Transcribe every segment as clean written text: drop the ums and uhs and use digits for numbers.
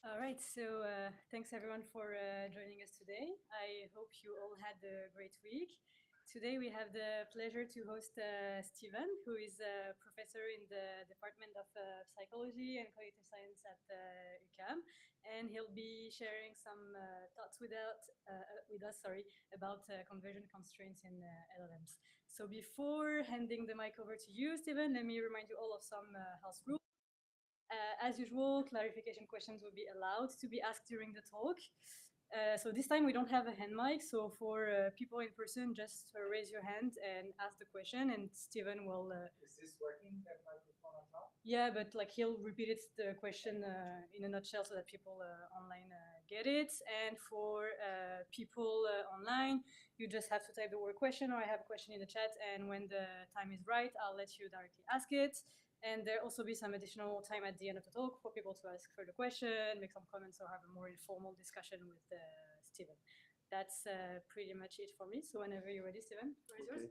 All right, so thanks everyone for joining us today. I hope you all had a great week. Today we have the pleasure to host Stevan, who is a professor in the Department of Psychology and Cognitive Science at UCAM, and he'll be sharing some thoughts with us about convergent constraints in LLMs. So before handing the mic over to you, Stevan, let me remind you all of some house rules. As usual, clarification questions will be allowed to be asked during the talk. So this time we don't have a hand mic, so for people in person, just raise your hand and ask the question, and Stevan will... Is this working, that microphone on top? Yeah, but like he'll repeat it, the question in a nutshell so that people online get it. And for people online, you just have to type the word question, or I have a question in the chat, and when the time is right, I'll let you directly ask it. And there'll also be some additional time at the end of the talk for people to ask further question, make some comments, or have a more informal discussion with Stevan. That's pretty much it for me. So whenever you're ready, Stevan, where is yours?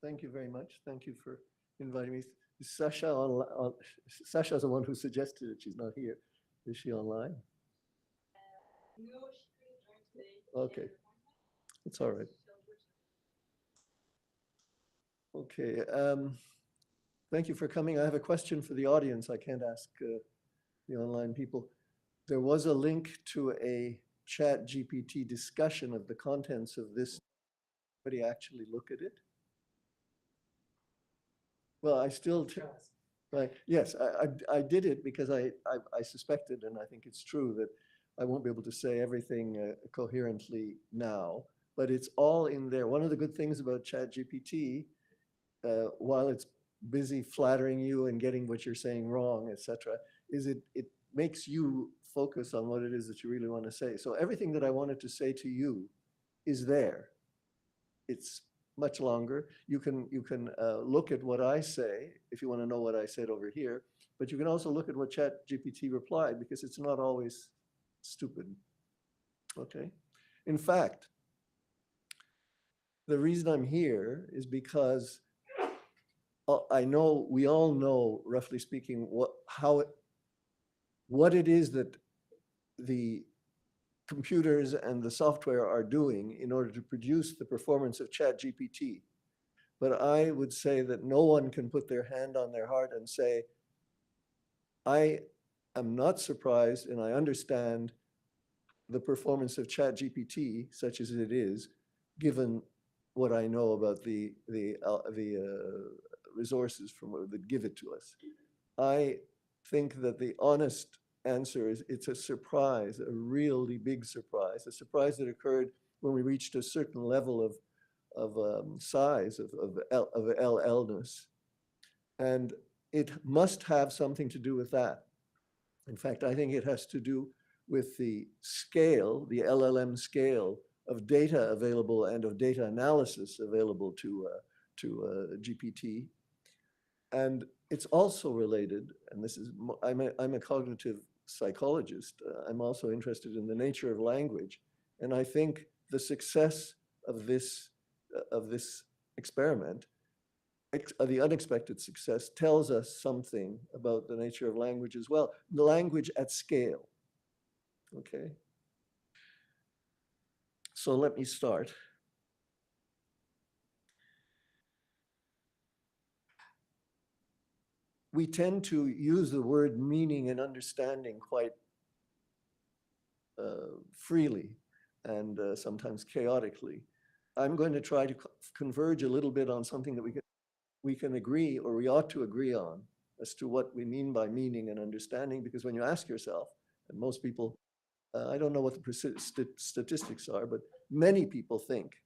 Thank you very much. Thank you for inviting me. Sasha Sasha's the one who suggested it. She's not here. Is she online? No, she couldn't join today. Okay, it's all right. Okay. Thank you for coming. I have a question for the audience. I can't ask the online people. There was a link to a chat GPT discussion of the contents of this. Anybody actually look at it? Well, I still, right? Yes, I did it because I suspected, and I think it's true, that I won't be able to say everything coherently now, but it's all in there. One of the good things about ChatGPT, while it's busy flattering you and getting what you're saying wrong, etc., is it makes you focus on what it is that you really want to say. So everything that I wanted to say to you is there. It's much longer. You can look at what I say if you want to know what I said over here, but you can also look at what ChatGPT replied, because it's not always stupid. Okay. In fact, the reason I'm here is because I know, we all know, roughly speaking, what it is that the computers and the software are doing in order to produce the performance of ChatGPT. But I would say that no one can put their hand on their heart and say, I am not surprised and I understand the performance of ChatGPT, such as it is, given what I know about the resources that give it to us. I think that the honest answer is it's a surprise, a really big surprise, a surprise that occurred when we reached a certain level of size, of LL-ness. And it must have something to do with that. In fact, I think it has to do with the scale, the LLM scale of data available and of data analysis available to GPT. And it's also related, and this is, I'm a cognitive psychologist. I'm also interested in the nature of language. And I think the success of this experiment, the unexpected success, tells us something about the nature of language as well. The language at scale, okay? So let me start. We tend to use the word meaning and understanding quite freely and sometimes chaotically. I'm going to try to converge a little bit on something that we can agree, or we ought to agree on, as to what we mean by meaning and understanding, because when you ask yourself, and most people, I don't know what the statistics are, but many people think,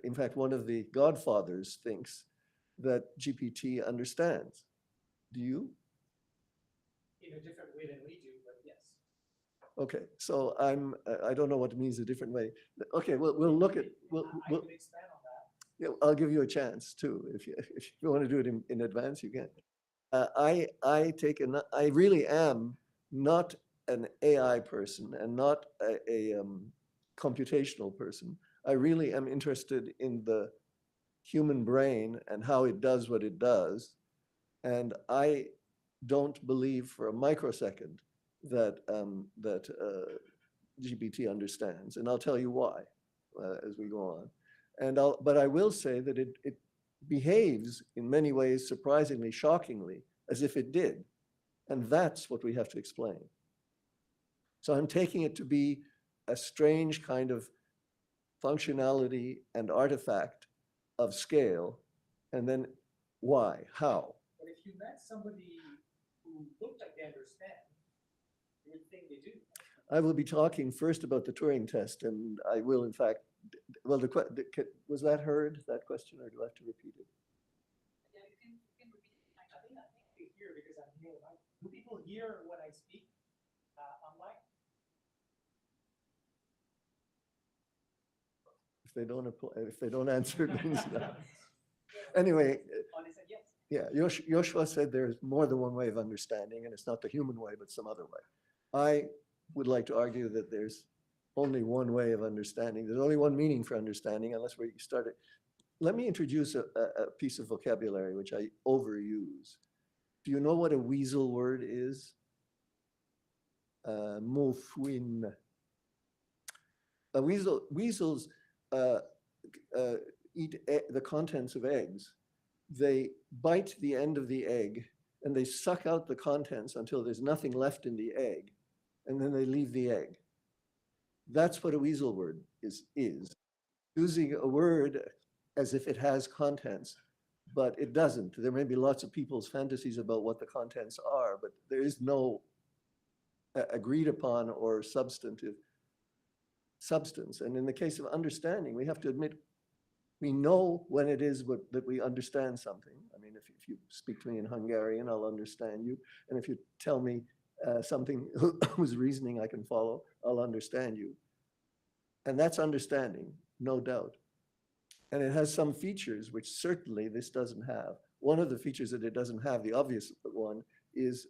in fact, one of the godfathers thinks that GPT understands. Do you? In a different way than we do, but yes. Okay, so I don't know what it means a different way. Okay, we'll look at, I can expand on that. Yeah, I'll give you a chance too. If you want to do it in advance, you can. I really am not an AI person and not a computational person. I really am interested in the human brain and how it does what it does. And I don't believe for a microsecond that GPT understands. Do you? In a different way than we do, but yes. Okay, so I'm, I don't know what it means a different way. Okay, we'll look at, that GPT understands, and I'll tell you why as we go on. But I will say that it behaves in many ways surprisingly, shockingly, as if it did, and that's what we have to explain. So I'm taking it to be a strange kind of functionality and artifact of scale, and then why, how? But if you met somebody who looked like they understand, you would think they do. I will be talking first about the Turing test, and I will, in fact, well, was that heard, that question, or do I have to repeat it? Yeah, you can repeat it. I think they hear because I'm here. Do people hear when I speak online? If they don't answer, it means no. Anyway, Oh, they said yes. yeah, Joshua said there's more than one way of understanding, and it's not the human way, but some other way. I would like to argue that there's only one way of understanding. There's only one meaning for understanding, unless we start it. Let me introduce a piece of vocabulary which I overuse. Do you know what a weasel word is? Mofwin. Weasels eat the contents of eggs. They bite the end of the egg and they suck out the contents until there's nothing left in the egg, and then they leave the egg. That's what a weasel word is. Using a word as if it has contents, but it doesn't. There may be lots of people's fantasies about what the contents are, but there is no agreed upon or substantive substance. And in the case of understanding, we have to admit we know when it is that we understand something. I mean, if you speak to me in Hungarian, I'll understand you. And if you tell me something whose reasoning I can follow, I'll understand you. And that's understanding, no doubt. And it has some features which certainly this doesn't have. One of the features that it doesn't have, the obvious one, is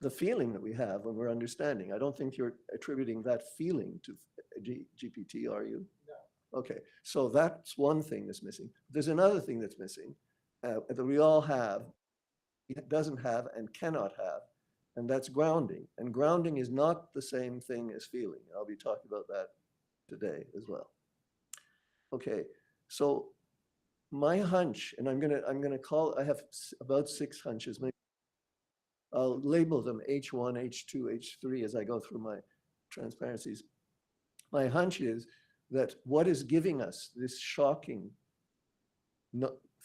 the feeling that we have when we're understanding. I don't think you're attributing that feeling to GPT, are you? No. Okay, so that's one thing that's missing. There's another thing that's missing that we all have, it doesn't have and cannot have, and that's grounding. And grounding is not the same thing as feeling. I'll be talking about that today as well. Okay, so my hunch, and I'm gonna call, I have about 6 hunches. Maybe I'll label them H1, H2, H3 as I go through my transparencies. My hunch is that what is giving us this shocking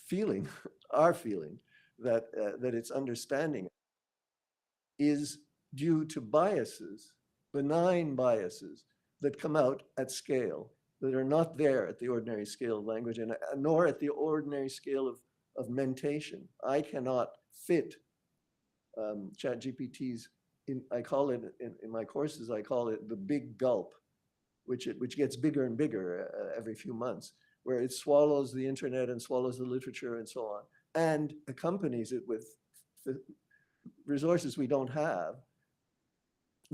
feeling, our feeling, that it's understanding is due to biases, benign biases that come out at scale, that are not there at the ordinary scale of language, and nor at the ordinary scale of mentation. I cannot fit ChatGPT's, I call it, in my courses, I call it the big gulp, which gets bigger and bigger every few months, where it swallows the internet and swallows the literature and so on, and accompanies it with resources we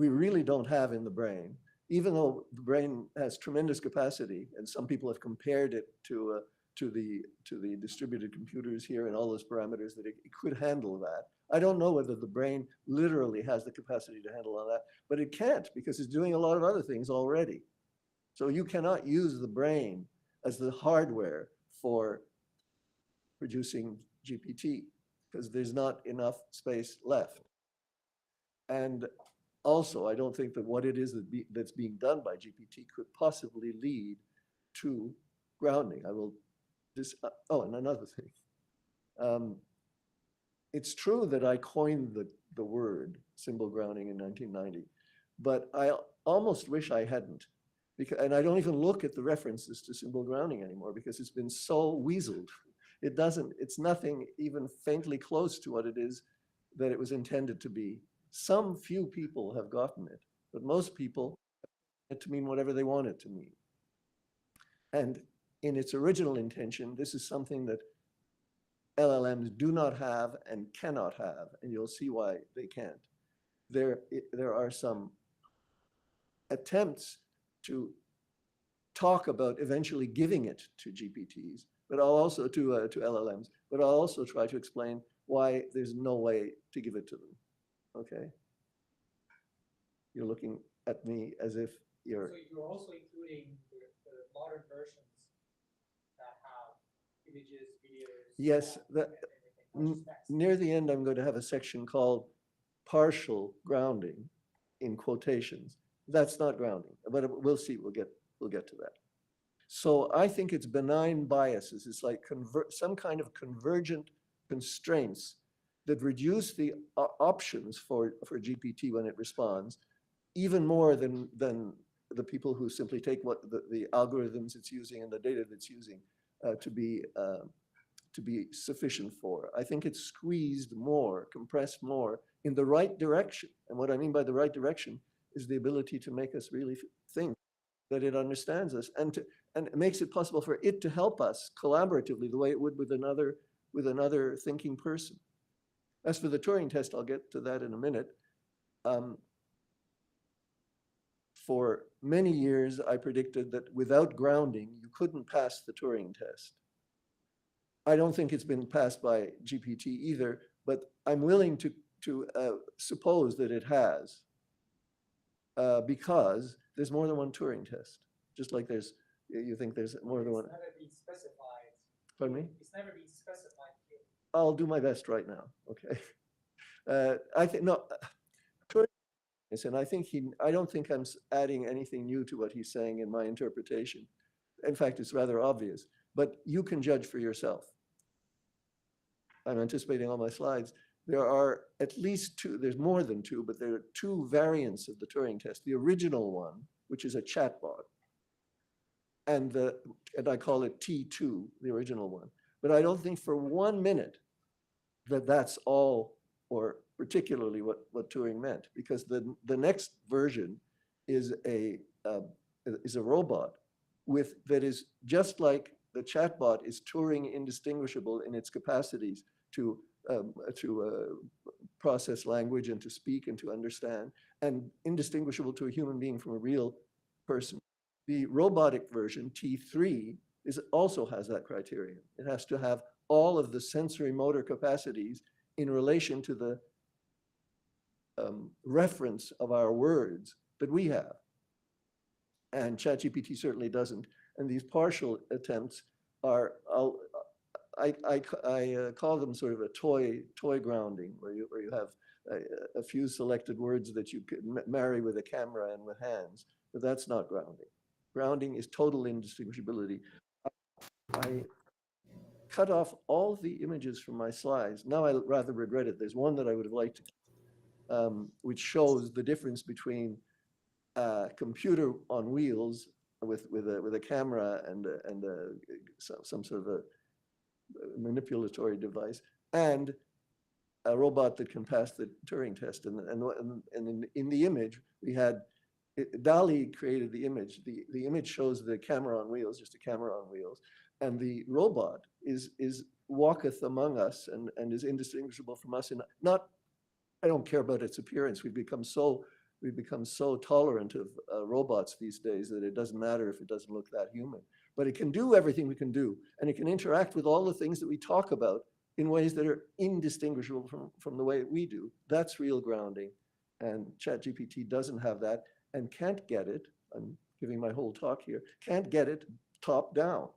really don't have in the brain, even though the brain has tremendous capacity, and some people have compared it to the distributed computers here and all those parameters that it could handle that. I don't know whether the brain literally has the capacity to handle all that, but it can't because it's doing a lot of other things already. So you cannot use the brain as the hardware for producing GPT because there's not enough space left. And also, I don't think that what it is that's being done by GPT could possibly lead to grounding. And another thing. It's true that I coined the word symbol grounding in 1990, but I almost wish I hadn't. And I don't even look at the references to symbol grounding anymore because it's been so weaseled. It's nothing even faintly close to what it is that it was intended to be. Some few people have gotten it, but most people it to mean whatever they want it to mean. And in its original intention, this is something that LLMs do not have and cannot have, and you'll see why they can't. There are some attempts to talk about eventually giving it to GPTs, but I'll also to LLMs, but I'll also try to explain why there's no way to give it to them. Okay. You're looking at me as if you're. So you're also including the modern versions that have images, videos. Yes, that, and everything, not just text. near the end, I'm going to have a section called partial grounding in quotations. That's not grounding, but we'll see. We'll get to that. So I think it's benign biases. It's like some kind of convergent constraints that reduce the options for GPT when it responds, even more than the people who simply take what the algorithms it's using and the data that's using to be sufficient for. I think it's squeezed more, compressed more in the right direction. And what I mean by the right direction is the ability to make us really think that it understands us, and it makes it possible for it to help us collaboratively the way it would with another thinking person. As for the Turing test, I'll get to that in a minute. For many years, I predicted that without grounding, you couldn't pass the Turing test. I don't think it's been passed by GPT either, but I'm willing to suppose that it has, because there's more than one Turing test. Just like you think there's more than one. It's never been specified. Pardon me? It's never been specified here. I'll do my best right now. Okay. I think no. Turing, and I don't think I'm adding anything new to what he's saying in my interpretation. In fact, it's rather obvious. But you can judge for yourself. I'm anticipating all my slides. There are at least two, there's more than two, but there are two variants of the Turing test. The original one, which is a chatbot, and I call it T2, the original one. But I don't think for 1 minute that that's all, or particularly what Turing meant, because the next version is a robot that is just like the chatbot is Turing indistinguishable in its capacities to process language and to speak and to understand, and indistinguishable to a human being from a real person. The robotic version, T3, also has that criterion. It has to have all of the sensory motor capacities in relation to the reference of our words that we have. And ChatGPT certainly doesn't. And these partial attempts are, I call them sort of a toy grounding, where you have a few selected words that you can marry with a camera and with hands, but that's not grounding. Grounding is total indistinguishability. I cut off all the images from my slides. Now I rather regret it. There's one that I would have liked to, which shows the difference between a computer on wheels with a camera and some sort of a manipulatory device, and a robot that can pass the Turing test. And in the image, we had, DALL-E created the image. The image shows the camera on wheels, just a camera on wheels. And the robot walketh among us and is indistinguishable from us. And I don't care about its appearance. We've become so tolerant of robots these days that it doesn't matter if it doesn't look that human. But it can do everything we can do, and it can interact with all the things that we talk about in ways that are indistinguishable from the way we do. That's real grounding, and ChatGPT doesn't have that and can't get it. I'm giving my whole talk here. Can't get it top down.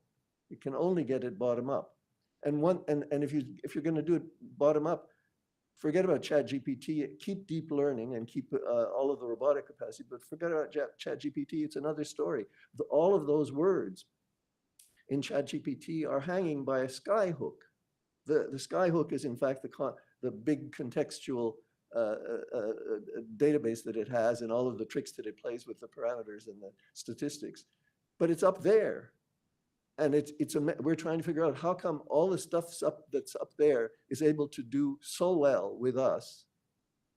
It can only get it bottom up. And if you're going to do it bottom up, forget about ChatGPT. Keep deep learning and keep all of the robotic capacity, but forget about ChatGPT. It's another story. All of those words in ChatGPT are hanging by a skyhook. The skyhook is in fact the big contextual database that it has, and all of the tricks that it plays with the parameters and the statistics. But it's up there, and we're trying to figure out how come all the stuff that's up there is able to do so well with us,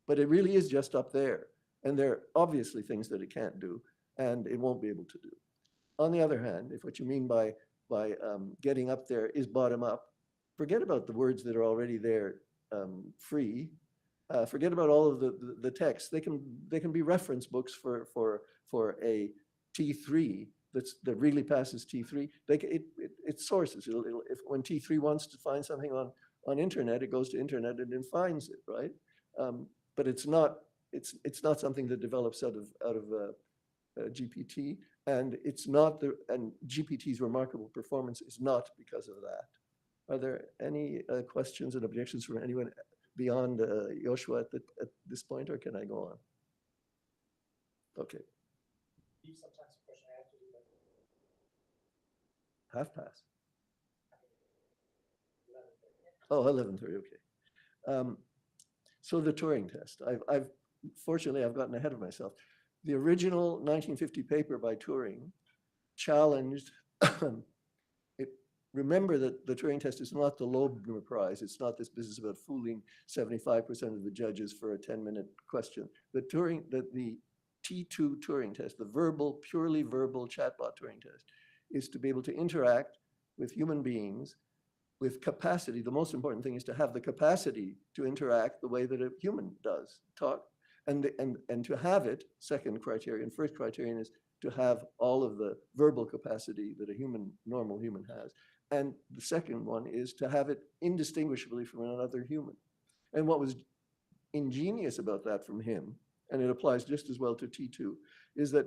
but it really is just up there, and there are obviously things that it can't do, and it won't be able to do. On the other hand, if what you mean by getting up there is bottom up, forget about the words that are already there free. Forget about all of the text. They can be reference books for a T3 that really passes T3. It sources. When T3 wants to find something on internet, it goes to internet and it finds it, right? But it's not it's not something that develops out of GPT, and it's not and GPT's remarkable performance is not because of that. Are there any questions and objections from anyone beyond Joshua at this point, or can I go on? Okay. Sometimes a question I have to do that. Half past. 11:30. Oh, 11:30, okay. So the Turing test, fortunately, I've gotten ahead of myself. The original 1950 paper by Turing challenged, remember that the Turing test is not the Loebner Prize. It's not this business about fooling 75% of the judges for a 10-minute question. The T2 Turing test, the purely verbal chatbot Turing test, is to be able to interact with human beings with capacity. The most important thing is to have the capacity to interact the way that a human does, talk. And to have it, second criterion. First criterion is to have all of the verbal capacity that a normal human has. And the second one is to have it indistinguishably from another human. And what was ingenious about that from him, and it applies just as well to T2, is that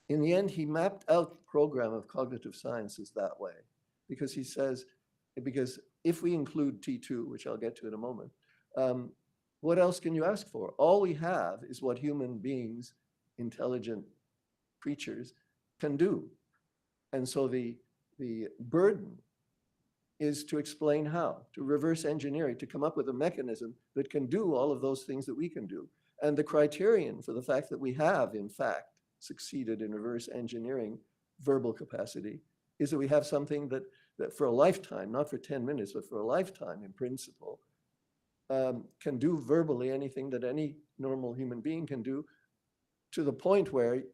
in the end, he mapped out the program of cognitive sciences that way. Because he says, because if we include T2, which I'll get to in a moment, what else can you ask for? All we have is what human beings, intelligent creatures, can do. And so the burden is to explain how, to reverse engineer it, to come up with a mechanism that can do all of those things that we can do. And the criterion for the fact that we have, in fact, succeeded in reverse engineering verbal capacity is that we have something that for a lifetime, not for 10 minutes, but for a lifetime in principle, can do verbally anything that any normal human being can do, to the point where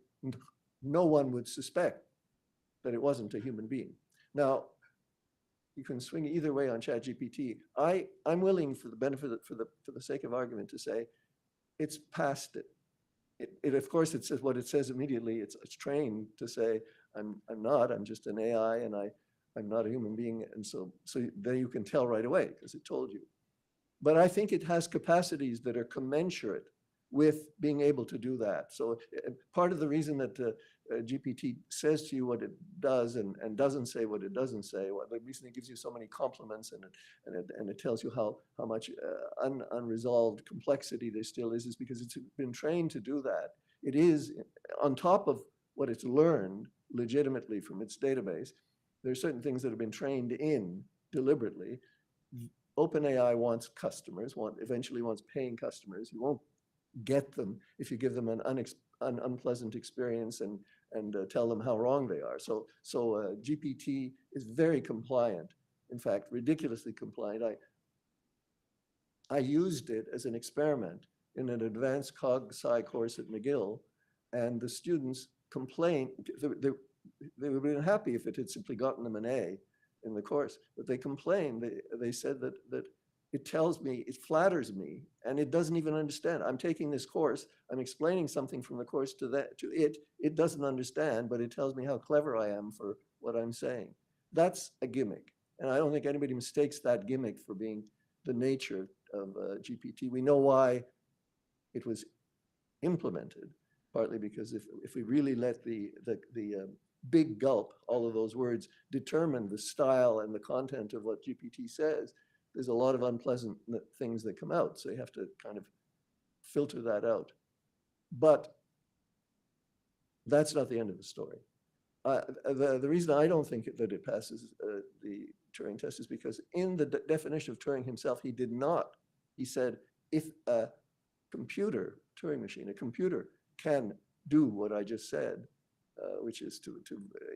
no one would suspect that it wasn't a human being. Now, you can swing either way on ChatGPT. I'm willing, for the benefit, for the sake of argument, to say it's past it. It of course, it says what it says immediately. It's trained to say, I'm just an AI, and I'm not a human being. And so then you can tell right away, because it told you. But I think it has capacities that are commensurate with being able to do that. So part of the reason that GPT says to you what it does and doesn't say what it doesn't say, the reason it gives you so many compliments and it tells you how much unresolved complexity there still is because it's been trained to do that. It is, on top of what it's learned legitimately from its database, there are certain things that have been trained in deliberately. OpenAI wants customers, eventually wants paying customers. You won't get them if you give them an unpleasant experience and tell them how wrong they are. So GPT is very compliant. In fact, ridiculously compliant. I used it as an experiment in an advanced cog sci course at McGill, and the students complained. They would have been happy if it had simply gotten them an A in the course, but they complained. They said that it tells me, it flatters me, and it doesn't even understand. I'm taking this course, I'm explaining something from the course to it. It doesn't understand, but it tells me how clever I am for what I'm saying. That's a gimmick, and I don't think anybody mistakes that gimmick for being the nature of GPT. We know why it was implemented, partly because if we really let the big gulp, all of those words, determine the style and the content of what GPT says, there's a lot of unpleasant things that come out. So you have to kind of filter that out. But that's not the end of the story. The reason I don't think that it passes the Turing test is because in the definition of Turing himself, he did not. He said, if a computer, Turing machine, a computer can do what I just said, which is to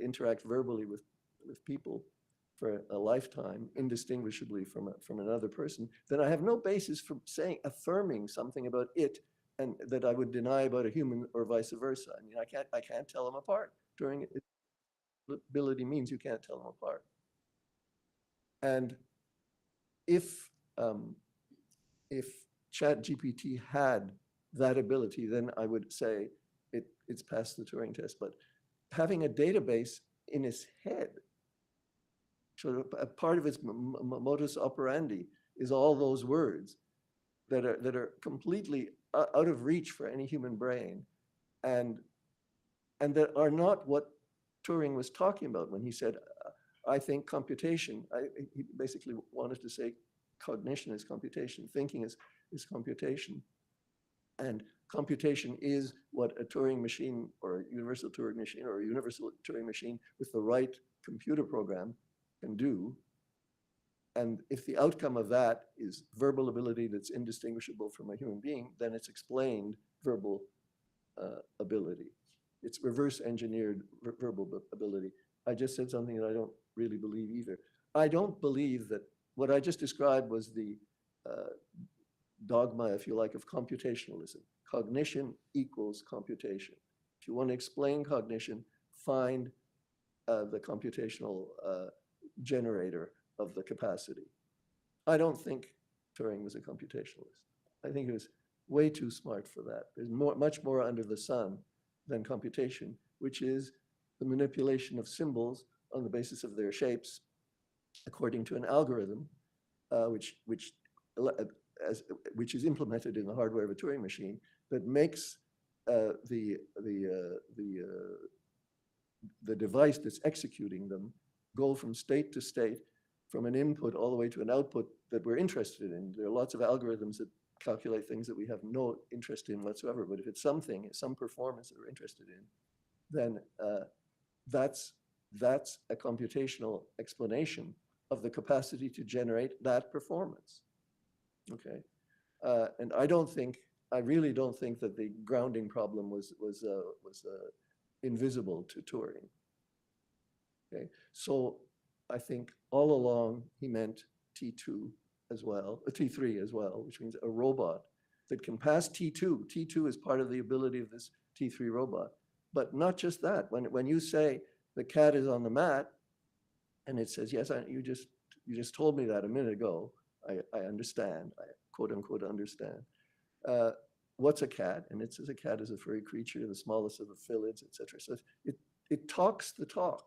interact verbally with people for a lifetime, indistinguishably from another person, then I have no basis for affirming something about it and that I would deny about a human or vice versa. I mean, I can't tell them apart. Turing ability means you can't tell them apart. And if ChatGPT had that ability, then I would say it's passed the Turing test. But having a database in his head, so a part of its modus operandi is all those words. that are completely out of reach for any human brain, and that are not what Turing was talking about when he said, I think computation, he basically wanted to say cognition is computation, thinking is computation. And computation is what a Turing machine or a universal Turing machine or a universal Turing machine with the right computer program can do. And if the outcome of that is verbal ability that's indistinguishable from a human being, then it's explained verbal ability. It's reverse engineered verbal ability. I just said something that I don't really believe either. I don't believe that what I just described was the dogma, if you like, of computationalism. Cognition equals computation. If you want to explain cognition, find the computational generator of the capacity. I don't think Turing was a computationalist. I think he was way too smart for that. There's much more under the sun than computation, which is the manipulation of symbols on the basis of their shapes according to an algorithm, which is implemented in the hardware of a Turing machine that makes the device that's executing them go from state to state, from an input all the way to an output that we're interested in. There are lots of algorithms that calculate things that we have no interest in whatsoever, but if it's something, some performance that we're interested in, then that's a computational explanation of the capacity to generate that performance. Okay, and I really don't think that the grounding problem was invisible to Turing. Okay, so I think all along he meant T2 as well, T3 as well, which means a robot that can pass T2. T2 is part of the ability of this T3 robot. But not just that. When you say the cat is on the mat, and it says, yes, you just told me that a minute ago. I understand. I quote unquote understand. What's a cat? And it says a cat is a furry creature, the smallest of the felids, etc. So it talks the talk,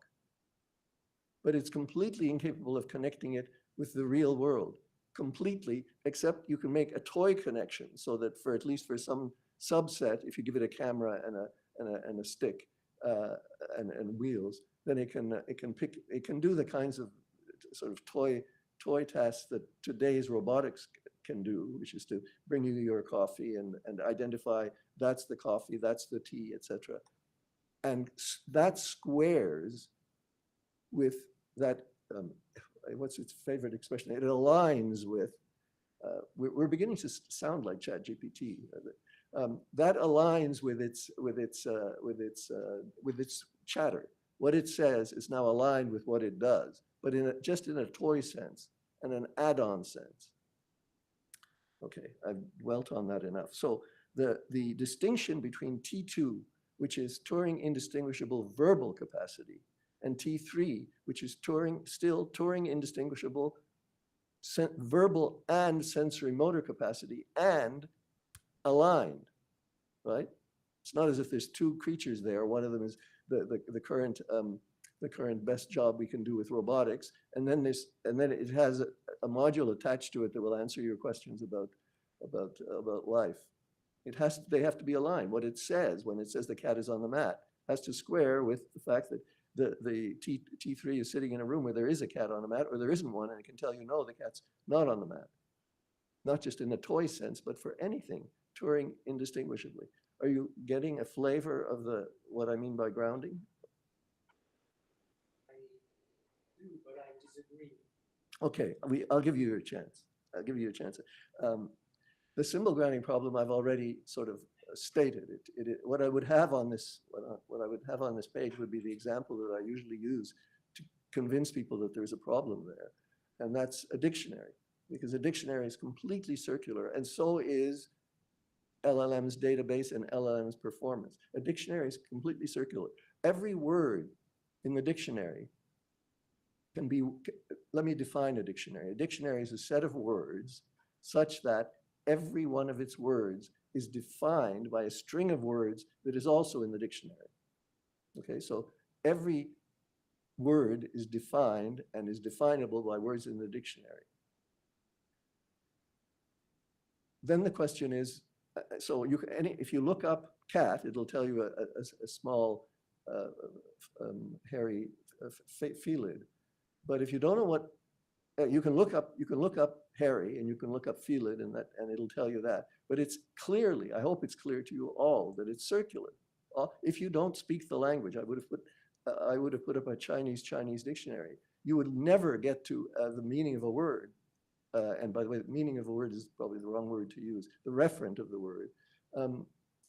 but it's completely incapable of connecting it with the real world. Completely, except you can make a toy connection so that for at least for some subset, if you give it a camera and a stick and wheels, then it can do the kinds of sort of toy tasks that today's robotics can do, which is to bring you your coffee and identify that's the coffee, that's the tea, etc. And that squares with that, what's its favorite expression? It aligns with, we're beginning to sound like ChatGPT. That aligns with its chatter. What it says is now aligned with what it does, but just in a toy sense and an add-on sense. Okay, I've dwelt on that enough. So the distinction between T2, which is Turing indistinguishable verbal capacity, and T3, which is still Turing indistinguishable verbal and sensory motor capacity and aligned, right? It's not as if there's two creatures there. One of them is the current best job we can do with robotics, and then it has a module attached to it that will answer your questions about life. They have to be aligned. What it says when it says the cat is on the mat has to square with the fact that the T3 is sitting in a room where there is a cat on the mat, or there isn't one, and it can tell you, no, the cat's not on the mat. Not just in a toy sense, but for anything, Turing indistinguishably. Are you getting a flavor of what I mean by grounding? I do, but I disagree. Okay, I'll give you a chance. I'll give you a chance. The symbol grounding problem I've already sort of stated. What I would have on this page would be the example that I usually use to convince people that there's a problem there, and that's a dictionary, because a dictionary is completely circular, and so is LLM's database and LLM's performance. A dictionary is completely circular. Every word in the dictionary can be, let me define a dictionary. A dictionary is a set of words such that every one of its words is defined by a string of words that is also in the dictionary. Okay, so every word is defined and is definable by words in the dictionary. then the question is, so you can, if you look up cat, it'll tell you a small, hairy felid. But if you don't know what, you can look up hairy and you can look up felid, and it'll tell you that. But it's clearly, I hope it's clear to you all, that it's circular. If you don't speak the language, I would have put up a Chinese dictionary. You would never get to the meaning of a word. And by the way, the meaning of a word is probably the wrong word to use, the referent of the word,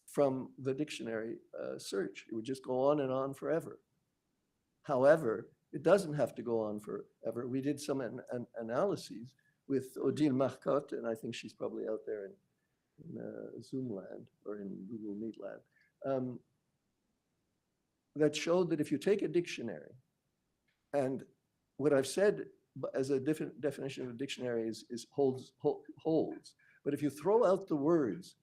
from the dictionary search. It would just go on and on forever. However, it doesn't have to go on forever. We did some analyses with Odile Marcotte, and I think she's probably out there in Zoom land or in Google Meet land, that showed that if you take a dictionary, and what I've said as a definition of a dictionary is holds. But if you throw out the words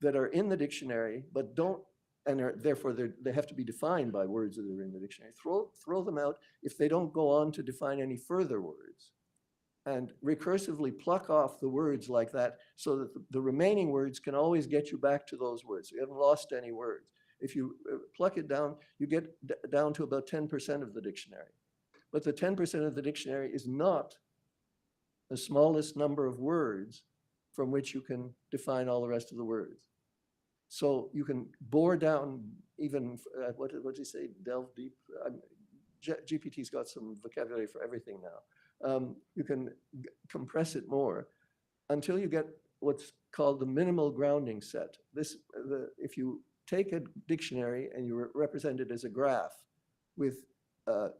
that are in the dictionary, but don't, and therefore they have to be defined by words that are in the dictionary, throw them out if they don't go on to define any further words, and recursively pluck off the words like that so that the remaining words can always get you back to those words. So you haven't lost any words. If you pluck it down, you get down to about 10% of the dictionary. But the 10% of the dictionary is not the smallest number of words from which you can define all the rest of the words. So you can bore down even, what did he say, delve deep? GPT's got some vocabulary for everything now. You can compress it more until you get what's called the minimal grounding set. If you take a dictionary and you represent it as a graph with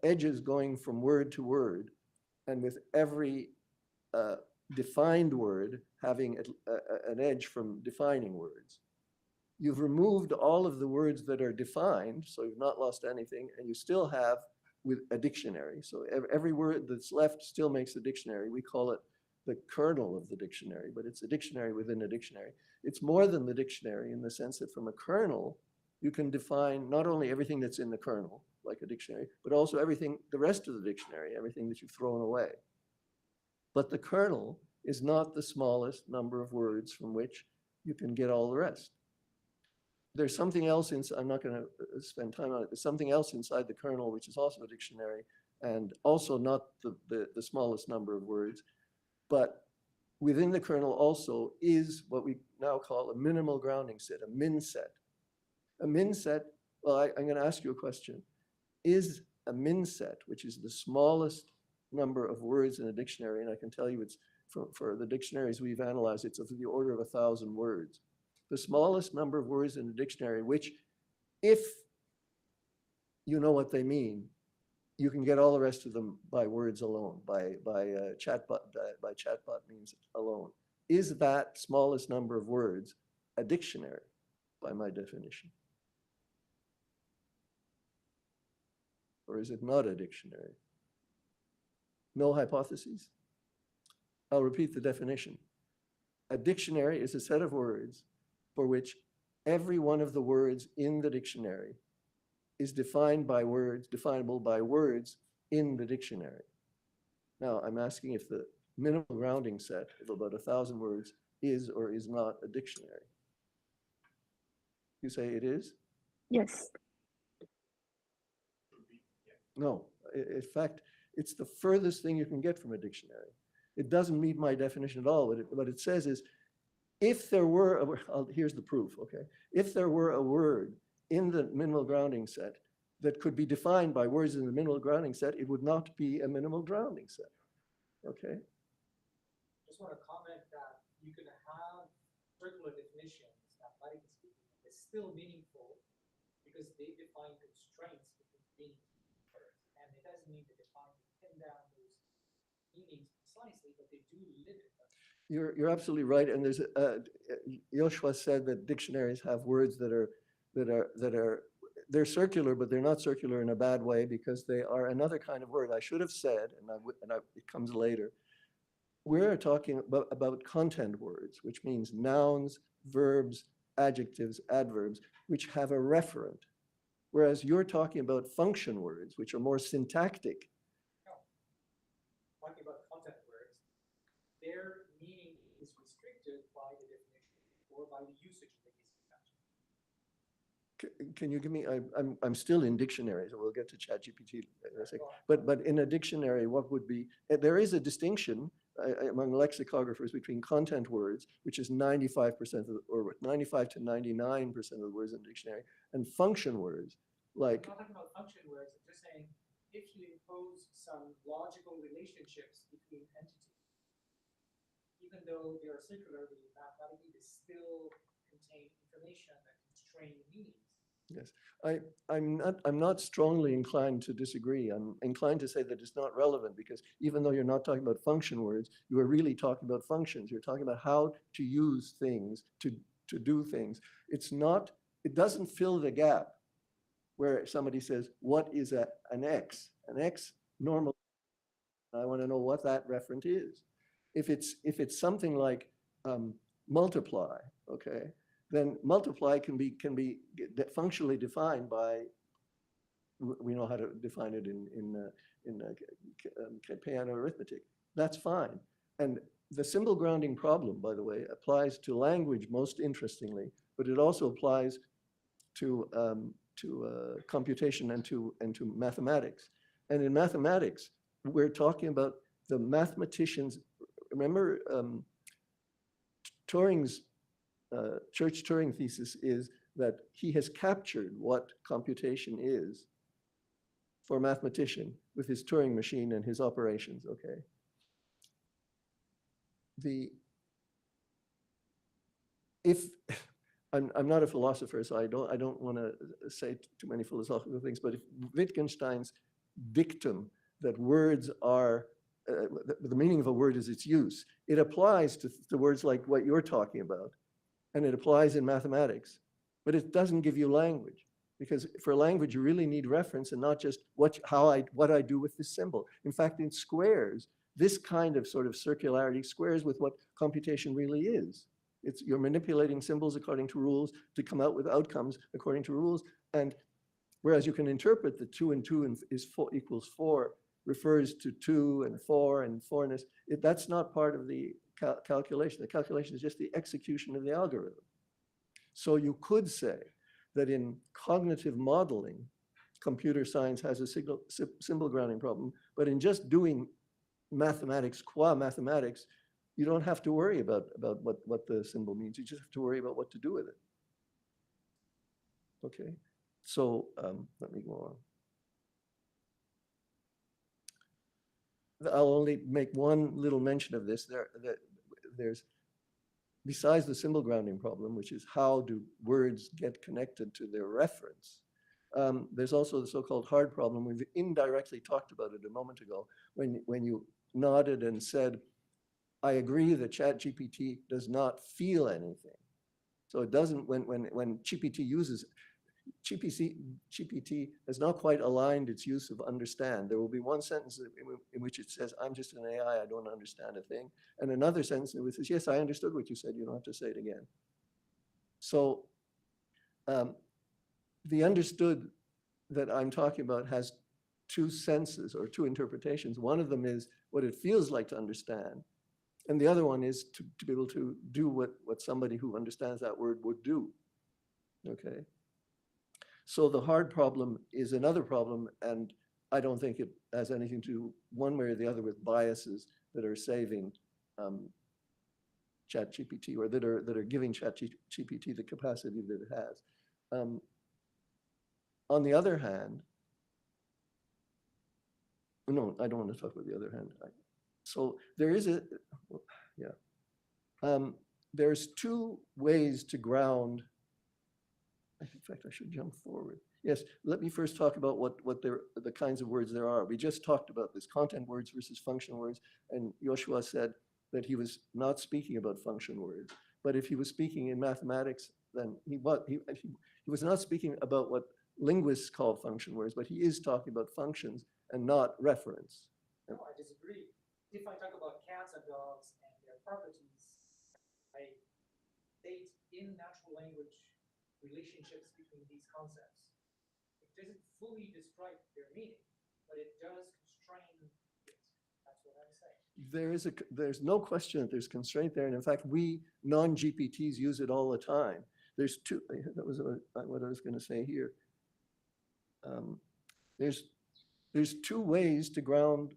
edges going from word to word, and with every defined word having an edge from defining words. You've removed all of the words that are defined, so you've not lost anything, and you still have with a dictionary. So every word that's left still makes a dictionary. We call it the kernel of the dictionary, but it's a dictionary within a dictionary. It's more than the dictionary in the sense that from a kernel, you can define not only everything that's in the kernel, like a dictionary, but also everything, the rest of the dictionary, everything that you've thrown away. But the kernel is not the smallest number of words from which you can get all the rest. There's something else, I'm not going to spend time on it, there's something else inside the kernel, which is also a dictionary, and also not the smallest number of words, but within the kernel also is what we now call a minimal grounding set, a min set. A min set, well, I'm going to ask you a question. Is a min set, which is the smallest number of words in a dictionary, and I can tell you it's, for the dictionaries we've analyzed, it's of the order of 1,000 words. The smallest number of words in a dictionary, which if you know what they mean, you can get all the rest of them by words alone, by chatbot means alone. Is that smallest number of words a dictionary by my definition? Or is it not a dictionary? No hypotheses? I'll repeat the definition. A dictionary is a set of words for which every one of the words in the dictionary is defined by words, definable by words in the dictionary. Now, I'm asking if the minimal grounding set of about 1,000 words is or is not a dictionary. You say it is? Yes. No, in fact, it's the furthest thing you can get from a dictionary. It doesn't meet my definition at all. What it says is, if there were, here's the proof, okay? If there were a word in the minimal grounding set that could be defined by words in the minimal grounding set, it would not be a minimal grounding set, okay? Just want to comment that you can have circular definitions, mathematically speaking, it's still meaningful because they define constraints between meanings, and it doesn't mean they pin down those meanings precisely, but they do limit them. You're absolutely right, and there's Joshua said that dictionaries have words that are they're circular, but they're not circular in a bad way because they are another kind of word. I should have said, it comes later. We're talking about content words, which means nouns, verbs, adjectives, adverbs, which have a referent, whereas you're talking about function words, which are more syntactic. No, talking about content words, their meaning is restricted by the definition or by the usage of the case. Can you give me, I'm still in dictionaries, and we'll get to ChatGPT in a second. But in a dictionary, what would be, there is a distinction among lexicographers between content words, which is 95% of, or 95 to 99% of the words in the dictionary, and function words, like. I'm not talking about function words, I'm just saying, if you impose some logical relationships between entities, even though they are circularly, mathematically, they still contain information that constrain meanings. Yes, I'm not strongly inclined to disagree. I'm inclined to say that it's not relevant, because even though you're not talking about function words, you are really talking about functions. You're talking about how to use things to do things. It's not, it doesn't fill the gap where somebody says, what is an X? An X normally, I want to know what that referent is. If it's something like multiply, okay, then multiply can be functionally defined by, we know how to define it in Peano arithmetic. That's fine. And the symbol grounding problem, by the way, applies to language most interestingly, but it also applies to computation and to mathematics. And in mathematics, we're talking about the mathematicians. Remember, Turing's Church-Turing thesis is that he has captured what computation is for a mathematician with his Turing machine and his operations, okay? I'm not a philosopher, so I don't want to say too many philosophical things, but if Wittgenstein's dictum that words are, the meaning of a word is its use, it applies to words like what you're talking about, and it applies in mathematics, but it doesn't give you language, because for language you really need reference and not just what I do with this symbol. In fact, in squares, this kind of sort of circularity squares with what computation really is. You're manipulating symbols according to rules to come out with outcomes according to rules. And whereas you can interpret the 2 and 2 equals 4 refers to 2 and 4 and 4ness, that's not part of the calculation. The calculation is just the execution of the algorithm. So you could say that in cognitive modeling, computer science has a symbol grounding problem, but in just doing mathematics qua mathematics, you don't have to worry about what the symbol means. You just have to worry about what to do with it. Okay, so let me go on. I'll only make one little mention of this. There's, besides the symbol grounding problem, which is how do words get connected to their reference, there's also the so-called hard problem. We've indirectly talked about it a moment ago when you nodded and said, I agree that ChatGPT does not feel anything. So it doesn't, when GPT uses, GPT has not quite aligned its use of understand. There will be one sentence in which it says, I'm just an AI, I don't understand a thing. And another sentence in which it says, yes, I understood what you said, you don't have to say it again. So the understood that I'm talking about has two senses or two interpretations. One of them is what it feels like to understand. And the other one is to be able to do what somebody who understands that word would do, okay? So the hard problem is another problem, and I don't think it has anything to do one way or the other with biases that are saving ChatGPT, or that are giving ChatGPT the capacity that it has. On the other hand, no, I don't want to talk about the other hand. So there is there's two ways to ground. In fact, I should jump forward. Yes, let me first talk about the kinds of words there are. We just talked about this, content words versus function words, and Joshua said that he was not speaking about function words. But if he was speaking in mathematics, then he was not speaking about what linguists call function words, but he is talking about functions and not reference. No, I disagree. If I talk about cats and dogs and their properties, I state in natural language relationships between these concepts. It doesn't fully describe their meaning, but it does constrain it. That's what I'm saying. there's no question that there's constraint there. And in fact, we non-GPTs use it all the time. There's two, that was what I was going to say here. There's two ways to ground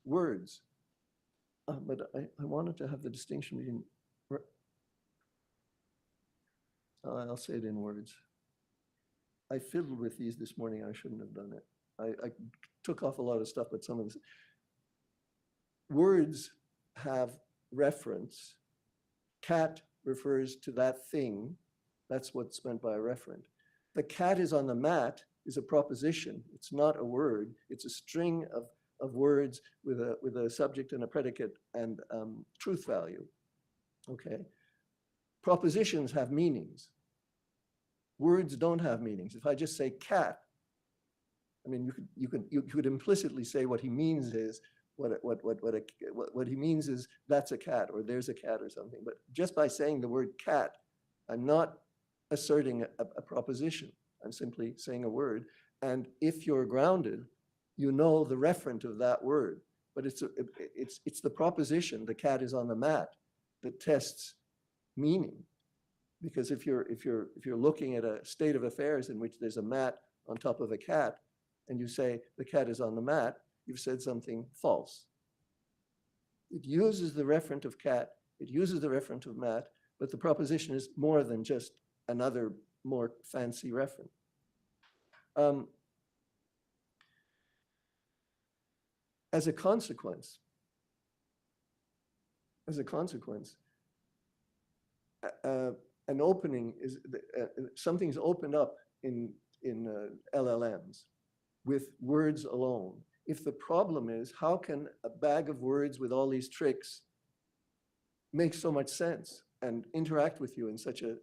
words. But I wanted to have the distinction between, I'll say it in words. I fiddled with these this morning. I shouldn't have done it. I took off a lot of stuff, but some of this. Words have reference. Cat refers to that thing. That's what's meant by a referent. The cat is on the mat is a proposition. It's not a word. It's a string of words with a subject and a predicate and truth value. Okay. Propositions have meanings. Words don't have meanings. If I just say cat, I mean, you could implicitly say what he means is what he means is that's a cat or there's a cat or something. But just by saying the word cat, I'm not asserting a proposition. I'm simply saying a word. And if you're grounded, you know the referent of that word. But it's the proposition, the cat is on the mat, that tests meaning. Because if you're looking at a state of affairs in which there's a mat on top of a cat, and you say the cat is on the mat, you've said something false. It uses the referent of cat, it uses the referent of mat, but the proposition is more than just another more fancy referent. As a consequence, an opening is something's opened up in LLMs with words alone. If the problem is, how can a bag of words with all these tricks make so much sense and interact with you in such a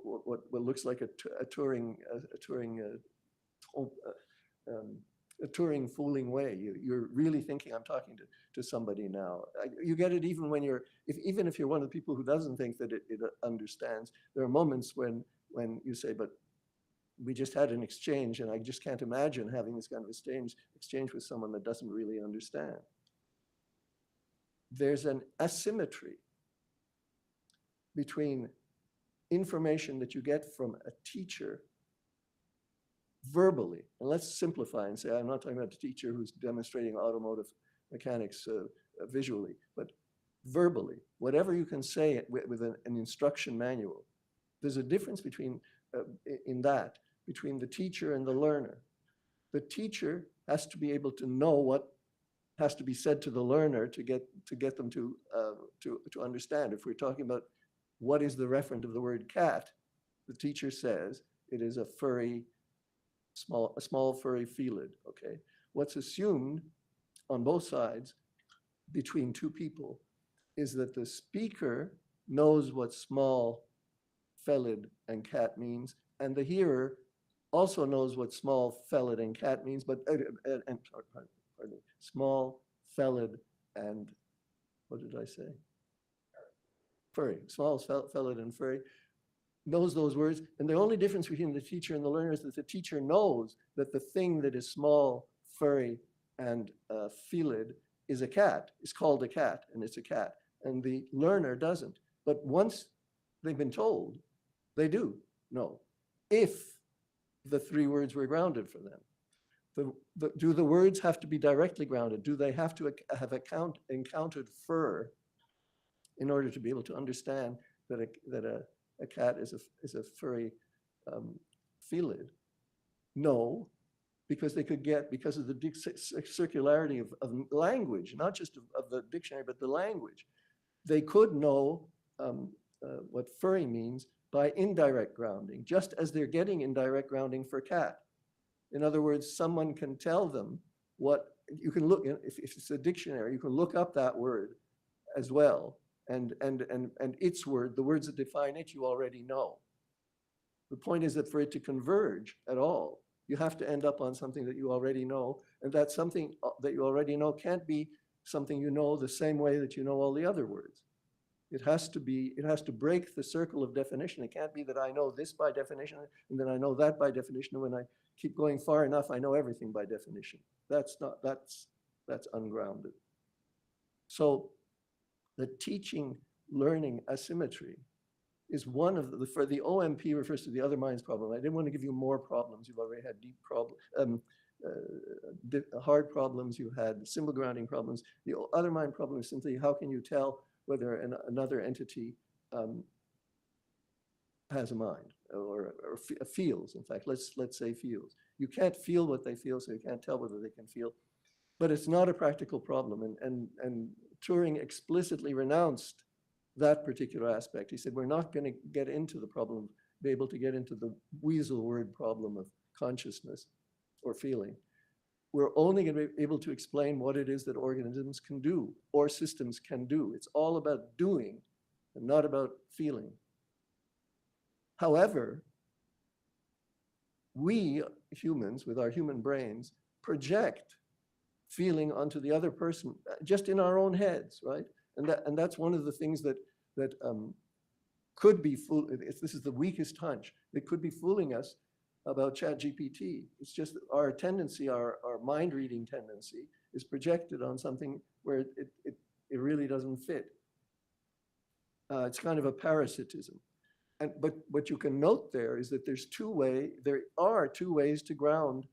what looks like a Turing fooling way? You're really thinking I'm talking to somebody now. You get it even when even if you're one of the people who doesn't think that it understands. There are moments when you say, but we just had an exchange and I just can't imagine having this kind of exchange with someone that doesn't really understand. There's an asymmetry between information that you get from a teacher verbally, and let's simplify and say, I'm not talking about a teacher who's demonstrating automotive mechanics visually, but verbally, whatever you can say with an instruction manual. There's a difference between between the teacher and the learner. The teacher has to be able to know what has to be said to the learner to get them to understand. If we're talking about what is the referent of the word cat, the teacher says it is a small furry felid. Okay, what's assumed on both sides between two people is that the speaker knows what small felid and cat means, and the hearer also knows what small felid and cat means, but small felid and what did I say? Furry. Small felid and furry knows those words, and the only difference between the teacher and the learner is that the teacher knows that the thing that is small, furry, and felid is a cat. It's called a cat, and it's a cat, and the learner doesn't. But once they've been told, they do know. If the three words were grounded for them. Do the words have to be directly grounded? Do they have to have encountered fur in order to be able to understand that a cat is a furry felid? No, because they could get, because of the circularity of language, not just of the dictionary, but the language. They could know what furry means by indirect grounding, just as they're getting indirect grounding for cat. In other words, someone can tell them what, you can look, if it's a dictionary, you can look up that word as well. And its word, the words that define it, you already know. The point is that for it to converge at all, you have to end up on something that you already know. And that something that you already know can't be something you know the same way that you know all the other words. It has to break the circle of definition. It can't be that I know this by definition, and then I know that by definition. And when I keep going far enough, I know everything by definition. That's ungrounded. So the teaching learning asymmetry is one of the, for the OMP refers to the other minds problem. I didn't want to give you more problems. You've already had deep hard problems, you had symbol grounding problems. The other mind problem is simply how can you tell whether another entity has a mind or feels. In fact, let's say feels. You can't feel what they feel, so you can't tell whether they can feel. But it's not a practical problem, and Turing explicitly renounced that particular aspect. He said, we're not going to get into the problem, be able to get into the weasel word problem of consciousness or feeling. We're only going to be able to explain what it is that organisms can do or systems can do. It's all about doing and not about feeling. However, we humans with our human brains project feeling onto the other person just in our own heads, right? And that's one of the things that could be this is the weakest hunch. It could be fooling us about ChatGPT. It's just that our tendency, our mind reading tendency, is projected on something where it really doesn't fit. It's kind of a parasitism. But what you can note there is that there are two ways to ground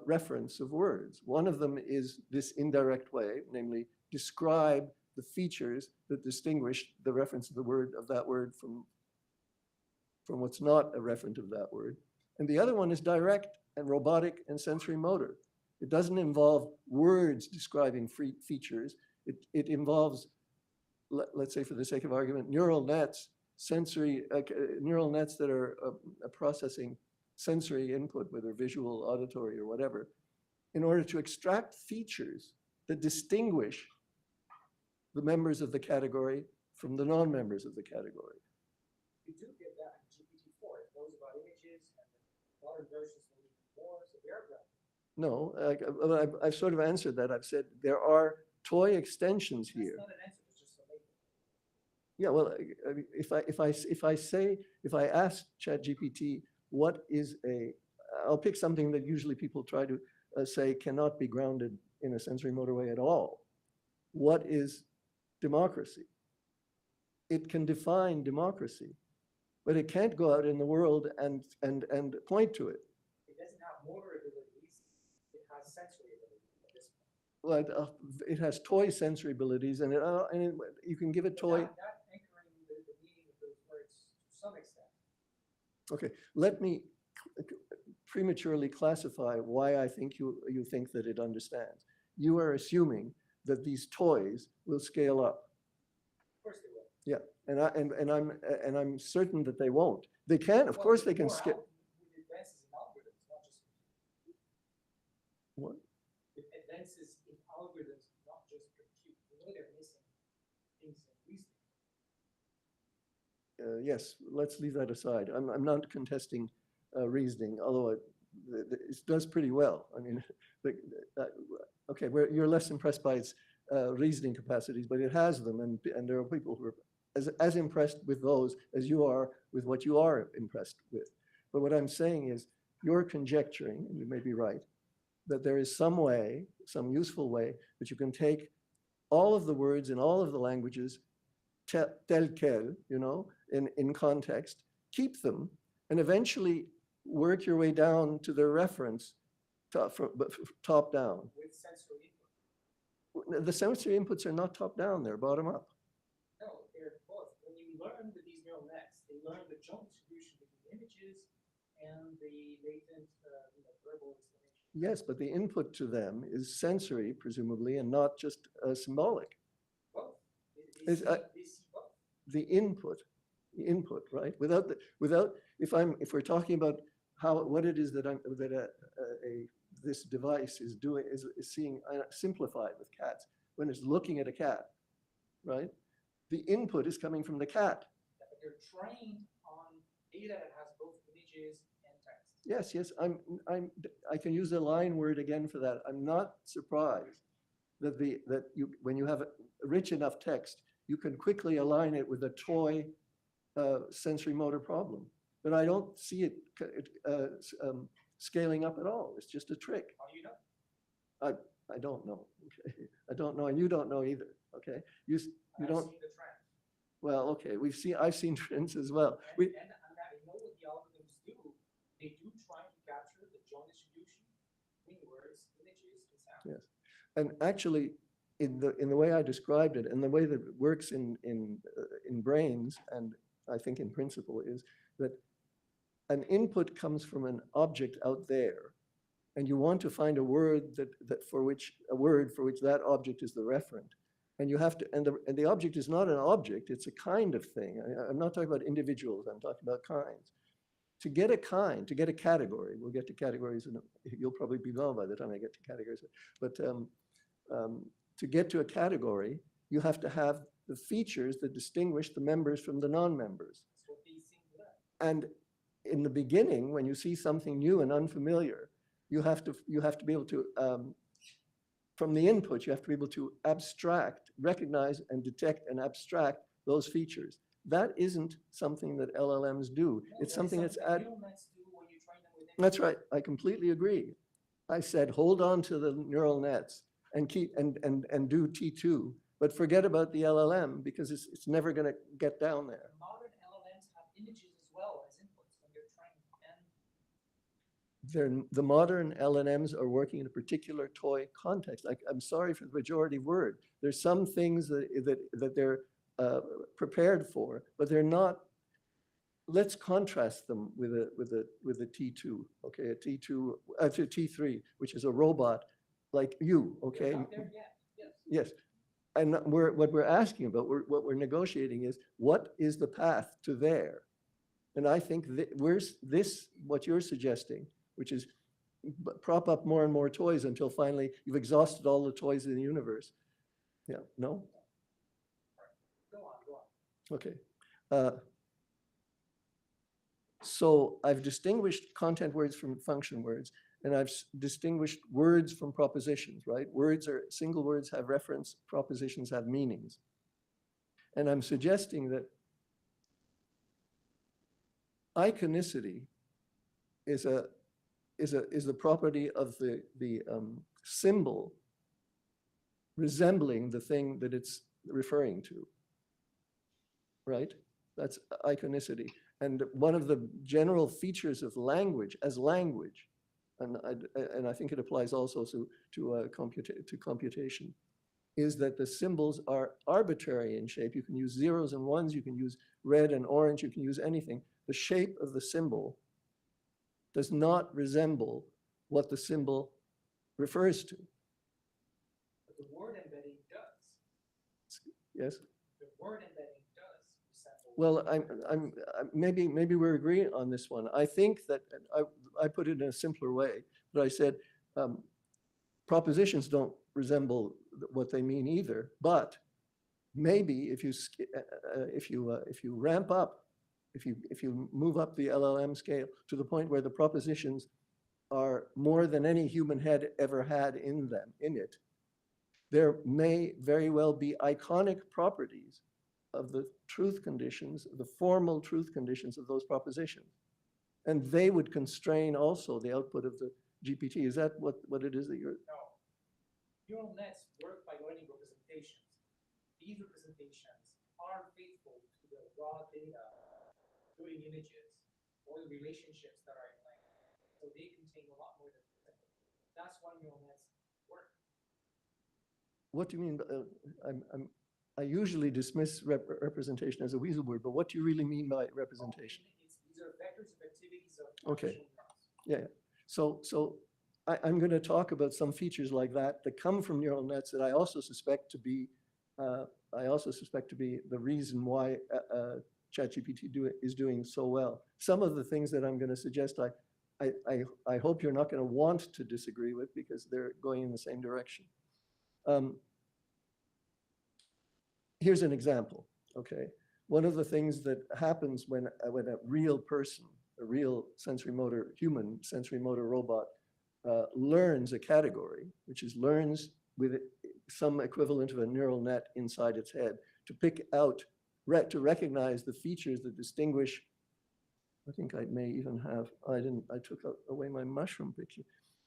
reference of words. One of them is this indirect way, namely describe the features that distinguish the reference of the word of that word from what's not a referent of that word. And the other one is direct and robotic and sensory motor. It doesn't involve words describing features. It involves, let's say for the sake of argument, neural nets, neural nets that are processing sensory input, whether visual, auditory, or whatever, in order to extract features that distinguish the members of the category from the non-members of the category. You do get that in GPT-4. It knows about images, and the modern versions know even more, so they are grounded. No, I've sort of answered that. I've said there are toy extensions here. That's not an answer, it's just a label. Yeah, well, if I ask ChatGPT what is I'll pick something that usually people try to say cannot be grounded in a sensory motor way at all. What is democracy? It can define democracy, but it can't go out in the world and point to it. It doesn't have motor abilities, it has sensory abilities at this point. Well, it has toy sensory abilities, and you can give it toy. That anchoring the meaning of those words to some extent. Okay, let me prematurely classify why I think you think that it understands. You are assuming that these toys will scale up. Of course they will. Yeah, and I'm certain that they won't. They can, of course, they can scale. With advances in algorithms, not just compute. What? With advances in algorithms, not just compute. We know they're missing things in reasoning. Yes, let's leave that aside. I'm not contesting reasoning, although it does pretty well. I mean, okay, you're less impressed by its reasoning capacities, but it has them, and there are people who are as impressed with those as you are with what you are impressed with. But what I'm saying is, you're conjecturing, and you may be right, that there is some way, some useful way, that you can take all of the words in all of the languages, tel quel, in context, keep them, and eventually work your way down to their reference top down. With sensory input. The sensory inputs are not top down, they're bottom up. No, they're both. When you learn with these neural nets, they learn the joint distribution between images and the latent verbal explanation. Yes, but the input to them is sensory, presumably, and not just symbolic. Both. They see both. The input, right? If we're talking about what it is that this device is doing, is seeing simplified with cats, when it's looking at a cat, right? The input is coming from the cat. Yeah, but they're trained on data that has both images and text. Yes, I can use the line word again for that. I'm not surprised that when you have a rich enough text, you can quickly align it with a toy sensory motor problem. But I don't see it scaling up at all. It's just a trick. How do you know? I don't know. Okay, I don't know, and you don't know either. Okay, you I've don't. seen the trend. Well, okay, I've seen trends as well. And I know what the algorithms do. They do try to capture the joint distribution between words, images, and sound. Yes, and actually, in the way I described it, and the way that it works in brains, and I think in principle, is that an input comes from an object out there, and you want to find a word for which that object is the referent, and you have to, and the object is not an object; it's a kind of thing. I'm not talking about individuals; I'm talking about kinds. To get a kind, to get a category, we'll get to categories, and you'll probably be gone by the time I get to categories. But to get to a category, you have to have the features that distinguish the members from the non-members. That's what these things are. And in the beginning, when you see something new and unfamiliar, you have to be able to, from the input, you have to be able to abstract, recognize, and detect and abstract those features. That isn't something that LLMs do. No, It's something that's neural nets do when you train them with That's right. I completely agree. I said, hold on to the neural nets and keep and do T2, but forget about the LLM because it's never going to get down there. Modern LLMs have images as well as inputs when they're training. The modern LLMs are working in a particular toy context. I'm sorry for the pejorative word. There's some things that they're prepared for, but they're not. Let's contrast them with a T2, okay, a T3, which is a robot like you, okay? Out there, yeah. Yes, and what we're asking about, what we're negotiating is, what is the path to there? And I think what you're suggesting, which is prop up more and more toys until finally you've exhausted all the toys in the universe. Yeah, no? Go on. Okay. So I've distinguished content words from function words, and I've distinguished words from propositions, right? Single words have reference, propositions have meanings. And I'm suggesting that iconicity is the property of the symbol resembling the thing that it's referring to, right? That's iconicity. And one of the general features of language as language, and I think it applies also to computation, is that the symbols are arbitrary in shape. You can use zeros and ones, you can use red and orange, you can use anything. The shape of the symbol does not resemble what the symbol refers to. But the word embedding does. Yes? The word embedding does resemble. Well, maybe we're agreeing on this one. I think that I put it in a simpler way, but I said propositions don't resemble what they mean either. But maybe if you ramp up, if you move up the LLM scale to the point where the propositions are more than any human head ever had in it, there may very well be iconic properties of the truth conditions, the formal truth conditions of those propositions. And they would constrain also the output of the GPT. Is that what it is that you're? No. Neural nets work by learning representations. These representations are faithful to the raw data, including images, or the relationships that are in language. So they contain a lot more than simple. That's why neural nets work. What do you mean? I usually dismiss representation as a weasel word, but what do you really mean by representation? These are vectors of activities of Okay. Yeah. So I'm going to talk about some features like that come from neural nets that I also suspect to be the reason why ChatGPT is doing so well. Some of the things that I'm going to suggest, I hope you're not going to want to disagree with because they're going in the same direction. Here's an example, okay? One of the things that happens when a real person, a real human sensory motor robot learns a category, which is learns with some equivalent of a neural net inside its head to pick out, to recognize the features that distinguish I think I may even have, I took away my mushroom picture.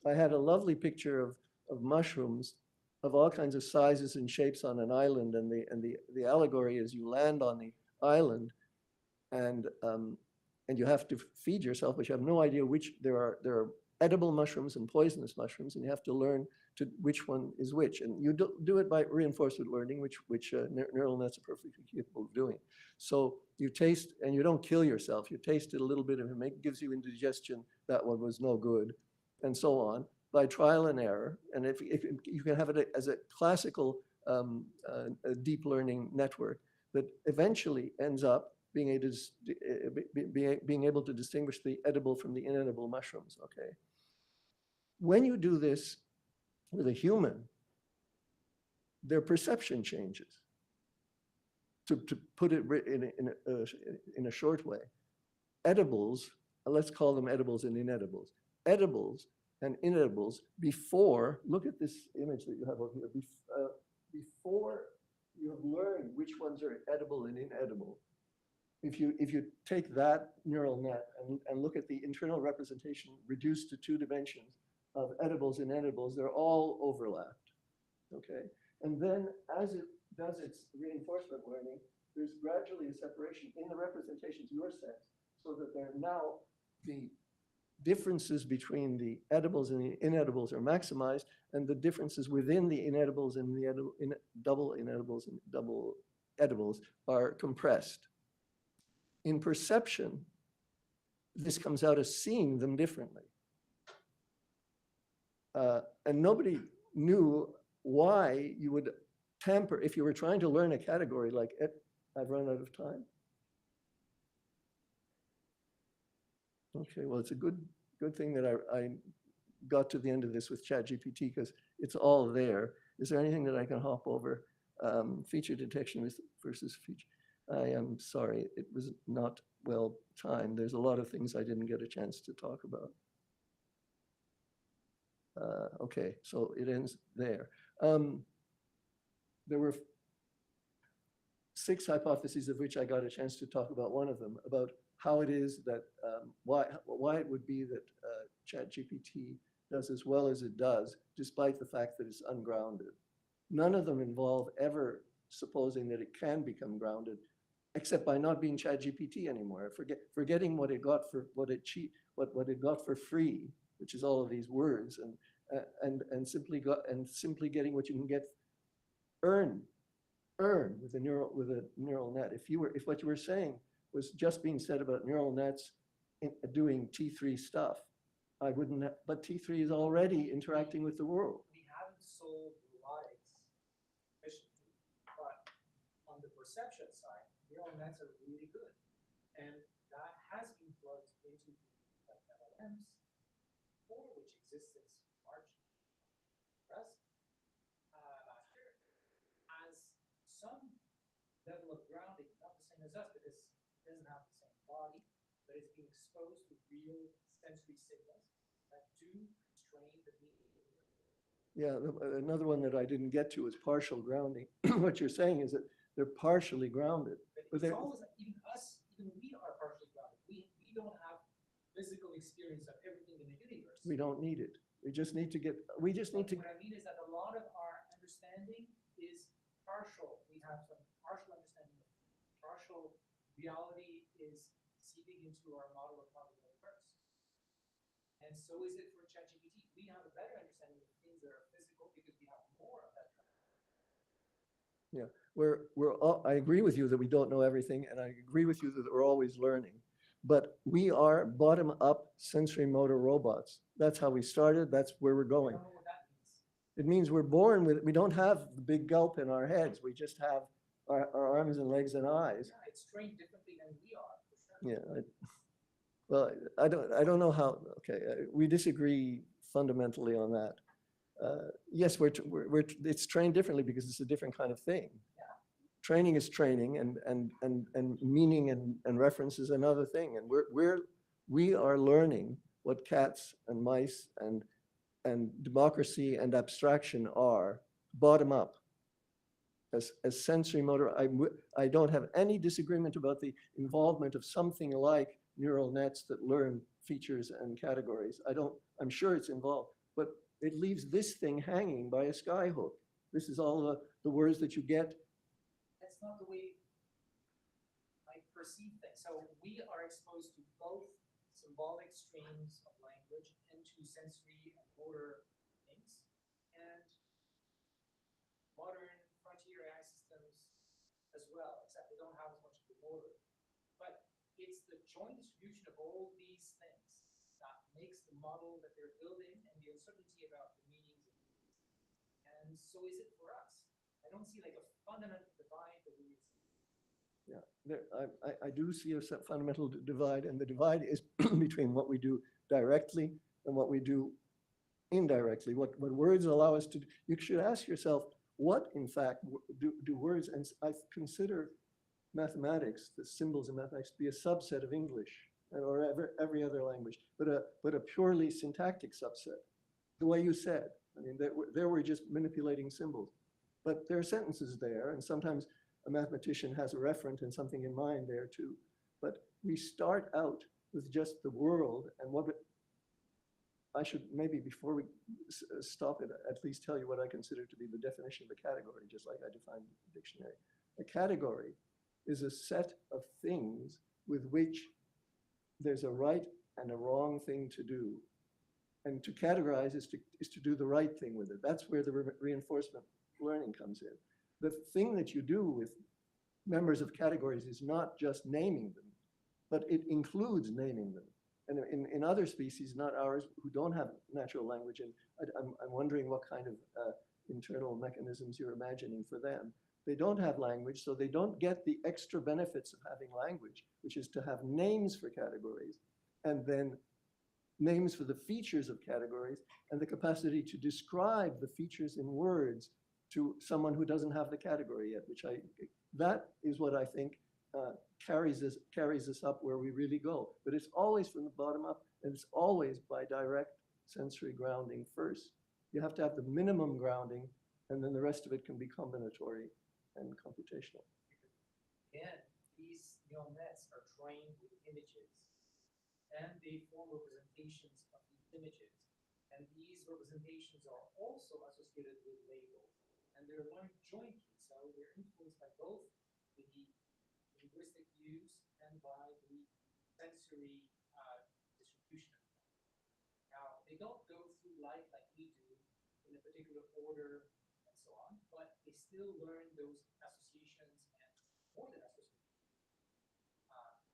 I had a lovely picture of mushrooms of all kinds of sizes and shapes on an island, and the allegory is you land on the island, and you have to feed yourself, but you have no idea which there are edible mushrooms and poisonous mushrooms, and you have to learn to which one is which, and you do it by reinforcement learning, which neural nets are perfectly capable of doing. So you taste, and you don't kill yourself. You taste it a little bit, and it gives you indigestion. That one was no good, and so on, by trial and error. And if you can have it as a classical a deep learning network that eventually ends up being able to distinguish the edible from the inedible mushrooms. Okay. When you do this with a human, their perception changes. To put it in a short way, edibles, let's call them edibles and inedibles. Edibles and inedibles before, look at this image that you have over here, before you have learned which ones are edible and inedible. If you take that neural net and look at the internal representation reduced to 2 dimensions of edibles and inedibles, they're all overlapped, okay? And then as it does its reinforcement learning, there's gradually a separation in the representations your sense, so that they're now the differences between the edibles and the inedibles are maximized, and the differences within the inedibles and the double inedibles and double edibles are compressed. In perception, this comes out as seeing them differently. And nobody knew why you would tamper, if you were trying to learn a category like it. I've run out of time. Okay, well, it's a good thing that I got to the end of this with ChatGPT, because it's all there. Is there anything that I can hop over? Feature detection versus feature. I am sorry, it was not well timed. There's a lot of things I didn't get a chance to talk about. Okay, so it ends there. There were 6 hypotheses, of which I got a chance to talk about one of them, about how it is that, why it would be that ChatGPT does as well as it does, despite the fact that it's ungrounded. None of them involve ever supposing that it can become grounded, except by not being ChatGPT anymore, forgetting what it got for what it got for free, which is all of these words, and simply getting what you can get earn with a neural net. If what you were saying was just being said about neural nets doing T3 stuff, I wouldn't have, but T3 is already interacting with the world. We haven't solved robotics efficiently, but on the perception side, neural nets are really good. And that has been plugged into the LLMs, for which existence March present last year, as some level of grounding, not the same as us because it doesn't have the same body, but it's being exposed to real sensory signals that do constrain the meaning. Yeah, another one that I didn't get to is partial grounding. What you're saying is that they're partially grounded. But it's always like even us, even we are partially grounded. We don't have physical experience of everything in the universe. We don't need it. We just need to get, What I mean is that a lot of our understanding is partial. We have some partial understanding of partial reality is seeping into our model of how the world works. And so is it for ChatGPT. We have a better understanding of things that are physical because we have more of that. yeah, I agree with you that we don't know everything, and I agree with you that we're always learning. But we are bottom-up sensory motor robots. That's how we started. That's where we're I going. don't know what that means. It means we're born with, we don't have the big gulp in our heads. We just have our arms and legs and eyes. Yeah, it's trained differently than we are, for sure. Yeah. Well, I don't know how. Okay, we disagree fundamentally on that. Yes, it's trained differently because it's a different kind of thing. Yeah. Training is training, and meaning and reference is another thing. And we are learning what cats and mice and democracy and abstraction are bottom up. As sensory motor, I don't have any disagreement about the involvement of something like neural nets that learn features and categories. I'm sure it's involved, but it leaves this thing hanging by a sky hook. This is all the words that you get. That's not the way I perceive things. So we are exposed to both symbolic streams of language and to sensory and motor things. And modern frontier AI systems as well, except they don't have as much of the motor. But it's the joint distribution of all these things that makes the model that they're building and the uncertainty about the meanings of these. And so is it for us. I don't see like a fundamental divide that we would see. Yeah, I do see a fundamental divide, and the divide is between what we do directly and what we do indirectly. What words allow us to do. You should ask yourself, what in fact do words, and I consider mathematics, the symbols in mathematics, to be a subset of English or every other language, but a purely syntactic subset. The way you said, I mean, there we're just manipulating symbols, but there are sentences there, and sometimes a mathematician has a referent and something in mind there too. But we start out with just the world, and what I should maybe, before we stop it, at least tell you what I consider to be the definition of a category, just like I defined the dictionary. A category is a set of things with which there's a right and a wrong thing to do. And to categorize is to do the right thing with it. That's where the reinforcement learning comes in. The thing that you do with members of categories is not just naming them, but it includes naming them. And in other species, not ours, who don't have natural language, and I'm wondering what kind of internal mechanisms you're imagining for them. They don't have language, so they don't get the extra benefits of having language, which is to have names for categories, and then names for the features of categories, and the capacity to describe the features in words to someone who doesn't have the category yet, that is what I think carries us up where we really go. But it's always from the bottom up, and it's always by direct sensory grounding first. You have to have the minimum grounding, and then the rest of it can be combinatory and computational. Again, these neural nets are trained with images, and they form representations of these images. And these representations are also associated with labels, and they're learned jointly. So they're influenced by both the linguistic use and by the sensory distribution of them. Now, they don't go through life like we do in a particular order and so on, but they still learn those associations and more than associations,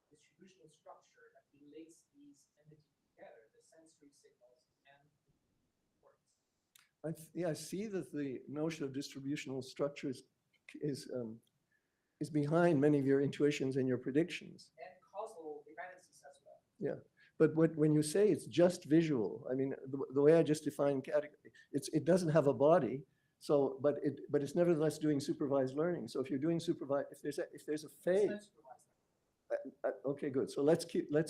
distributional structure that relates these entities together, the sensory signals and the words. I see that the notion of distributional structures is behind many of your intuitions and your predictions. And causal dependencies as well. Yeah, but when you say it's just visual, I mean, the way I just defined category, it doesn't have a body, so but it's nevertheless doing supervised learning. So if you're doing supervised, if there's a phase, okay, good. So let's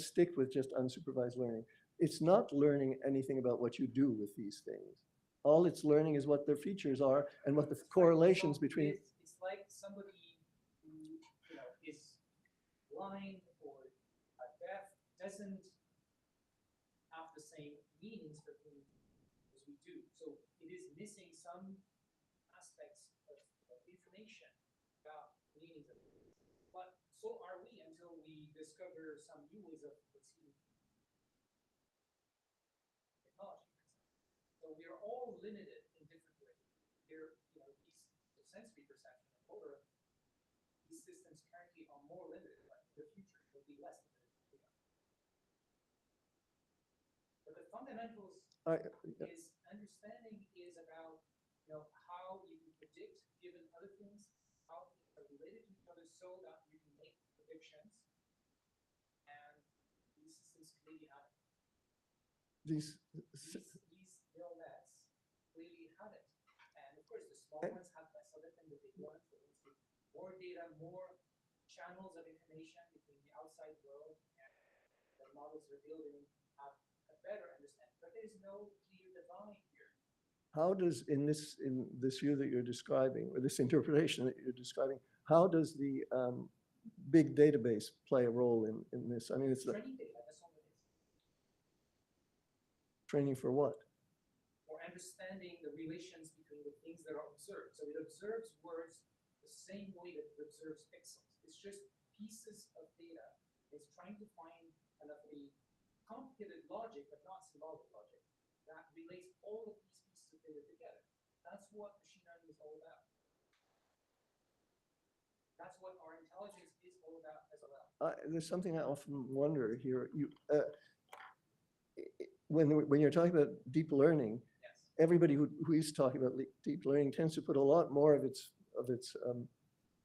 stick with just unsupervised learning. It's not learning anything about what you do with these things. All it's learning is what their features are and what the correlations between. It's like somebody who is blind or deaf doesn't have the same meanings for things as we do. So it is missing some aspects of information about the meanings of things. But so are we until we discover some new ways of perceiving technology, for example. So we are all limited in different ways. The sensory perception and motor, these systems currently are more limited, but in the future will be less limited. But the fundamentals is understanding is about how you can predict given other things, how things are related to each other, so that you can make predictions. And these systems clearly have it. These neural nets clearly have it. And of course, the small ones have less of it than the big ones. So it's more data, more channels of information between the outside world and the models they're building have a better understanding. But there's no clear divide here. How does, in this view that you're describing, or this interpretation that you're describing, how does the big database play a role in this? I mean, it's the Training data, that's all it is. training for what? For understanding the relations between the things that are observed. So it observes words the same way that it observes pixels. It's just pieces of data. It's trying to find kind of a complicated logic, but not symbolic logic, that relates all of these pieces of data together. That's what machine learning is all about. That's what our intelligence is all about as well. There's something I often wonder here. When you're talking about deep learning, Yes. everybody who is talking about deep learning tends to put a lot more of its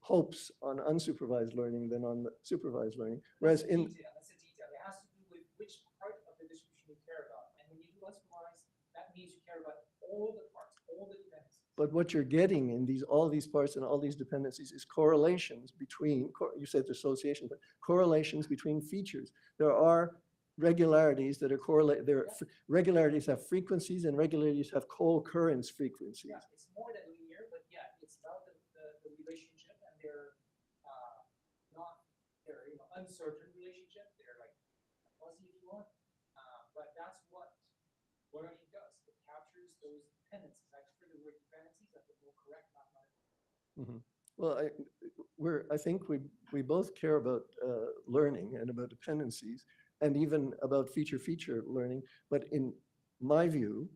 hopes on unsupervised learning than on supervised learning. Whereas That's a detail. It has to do with which part of the distribution you care about. And when you do unsupervised, that means you care about all the parts, all the dependencies. But what you're getting in all these parts and all these dependencies is correlations between, you said association, but correlations between features. There are regularities that are correlated. Regularities have frequencies and regularities have co-occurrence frequencies. Yeah, it's more than linear, but yeah, it's about the relationship, and they're uncertain relationship. They're like fuzzy if you want, but that's what learning does. It captures those dependencies. I prefer the word dependencies. That's the more correct mathematical. Mm-hmm. Well, I think we both care about learning and about dependencies and even about feature learning. But in my view,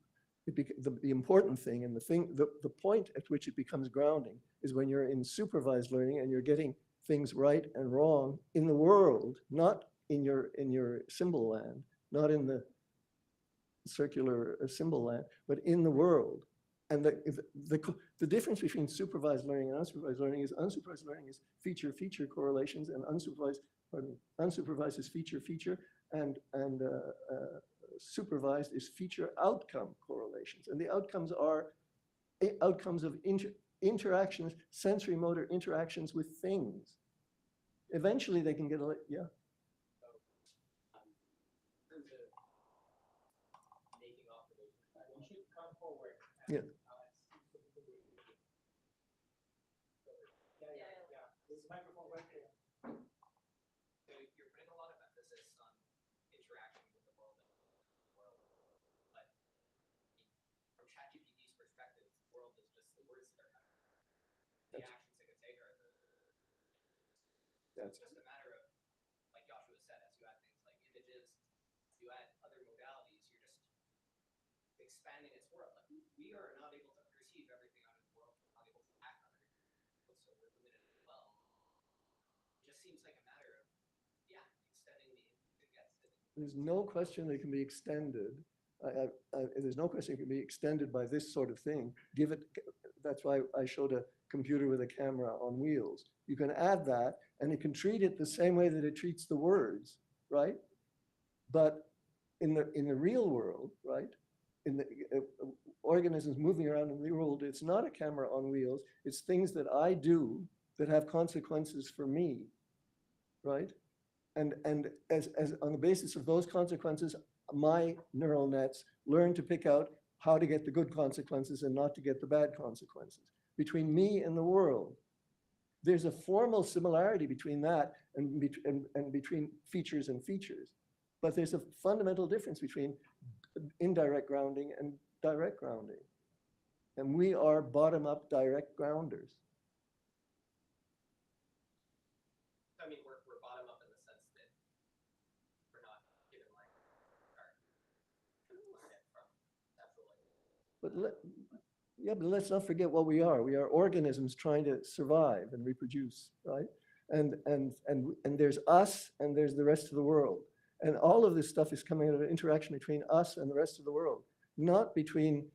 the important thing and the point at which it becomes grounding is when you're in supervised learning and you're getting things right and wrong in the world, not in your symbol land, not in the circular symbol land, but in the world. And the difference between supervised learning and unsupervised learning is unsupervised learning is feature correlations, and unsupervised is feature, and supervised is feature outcome correlations. And the outcomes are outcomes of interactions, sensory motor interactions with things. Eventually they can get a, yeah. You should come forward. Yeah. Yeah. This microphone right there. So you're putting a lot of emphasis on interaction with the world, but from ChatGPT's perspective, the world is just the words that are coming. The actions it can take are That's just a matter of, like Joshua said, as you add things like images, you add other modalities, you're just expanding its world. Like, we are not able to perceive everything out in the world. We're not able to act on everything, so we're limited as well. It just seems like a matter of, yeah, extending the There's no question it can be extended. There's no question it can be extended by this sort of thing. That's why I showed a computer with a camera on wheels. You can add that, and it can treat it the same way that it treats the words, right? But in the real world, right? In the organisms moving around in the world, it's not a camera on wheels. It's things that I do that have consequences for me, right? And as on the basis of those consequences, my neural nets learn to pick out how to get the good consequences and not to get the bad consequences. Between me and the world, there's a formal similarity between that and between features and features. But there's a fundamental difference between indirect grounding and direct grounding. And we are bottom-up direct grounders. I mean, we're bottom up in the sense that we're not given like our planet from natural light. But let's not forget what we are. We are organisms trying to survive and reproduce, right? And there's us and there's the rest of the world. And all of this stuff is coming out of an interaction between us and the rest of the world, not between